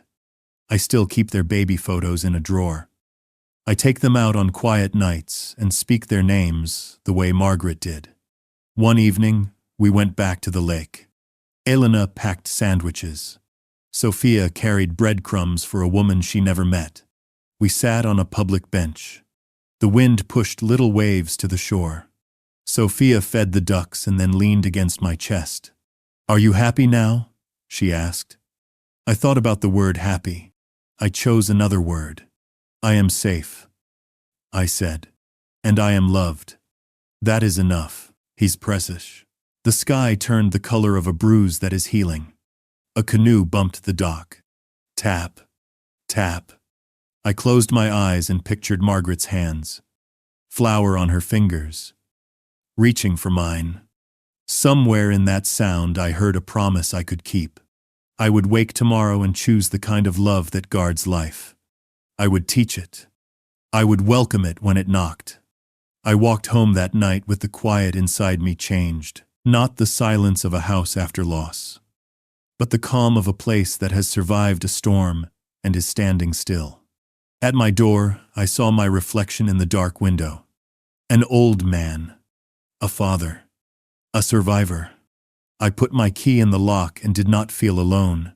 I still keep their baby photos in a drawer. I take them out on quiet nights and speak their names the way Margaret did. One evening, we went back to the lake. Elena packed sandwiches. Sophia carried breadcrumbs for a woman she never met. We sat on a public bench. The wind pushed little waves to the shore. Sophia fed the ducks and then leaned against my chest. "Are you happy now?" she asked. I thought about the word happy. I chose another word. "I am safe," I said. "And I am loved. That is enough." He's precious. The sky turned the color of a bruise that is healing. A canoe bumped the dock. Tap, tap. I closed my eyes and pictured Margaret's hands. Flour on her fingers. Reaching for mine. Somewhere in that sound I heard a promise I could keep. I would wake tomorrow and choose the kind of love that guards life. I would teach it. I would welcome it when it knocked. I walked home that night with the quiet inside me changed. Not the silence of a house after loss, but the calm of a place that has survived a storm and is standing still. At my door, I saw my reflection in the dark window. An old man. A father. A survivor. I put my key in the lock and did not feel alone.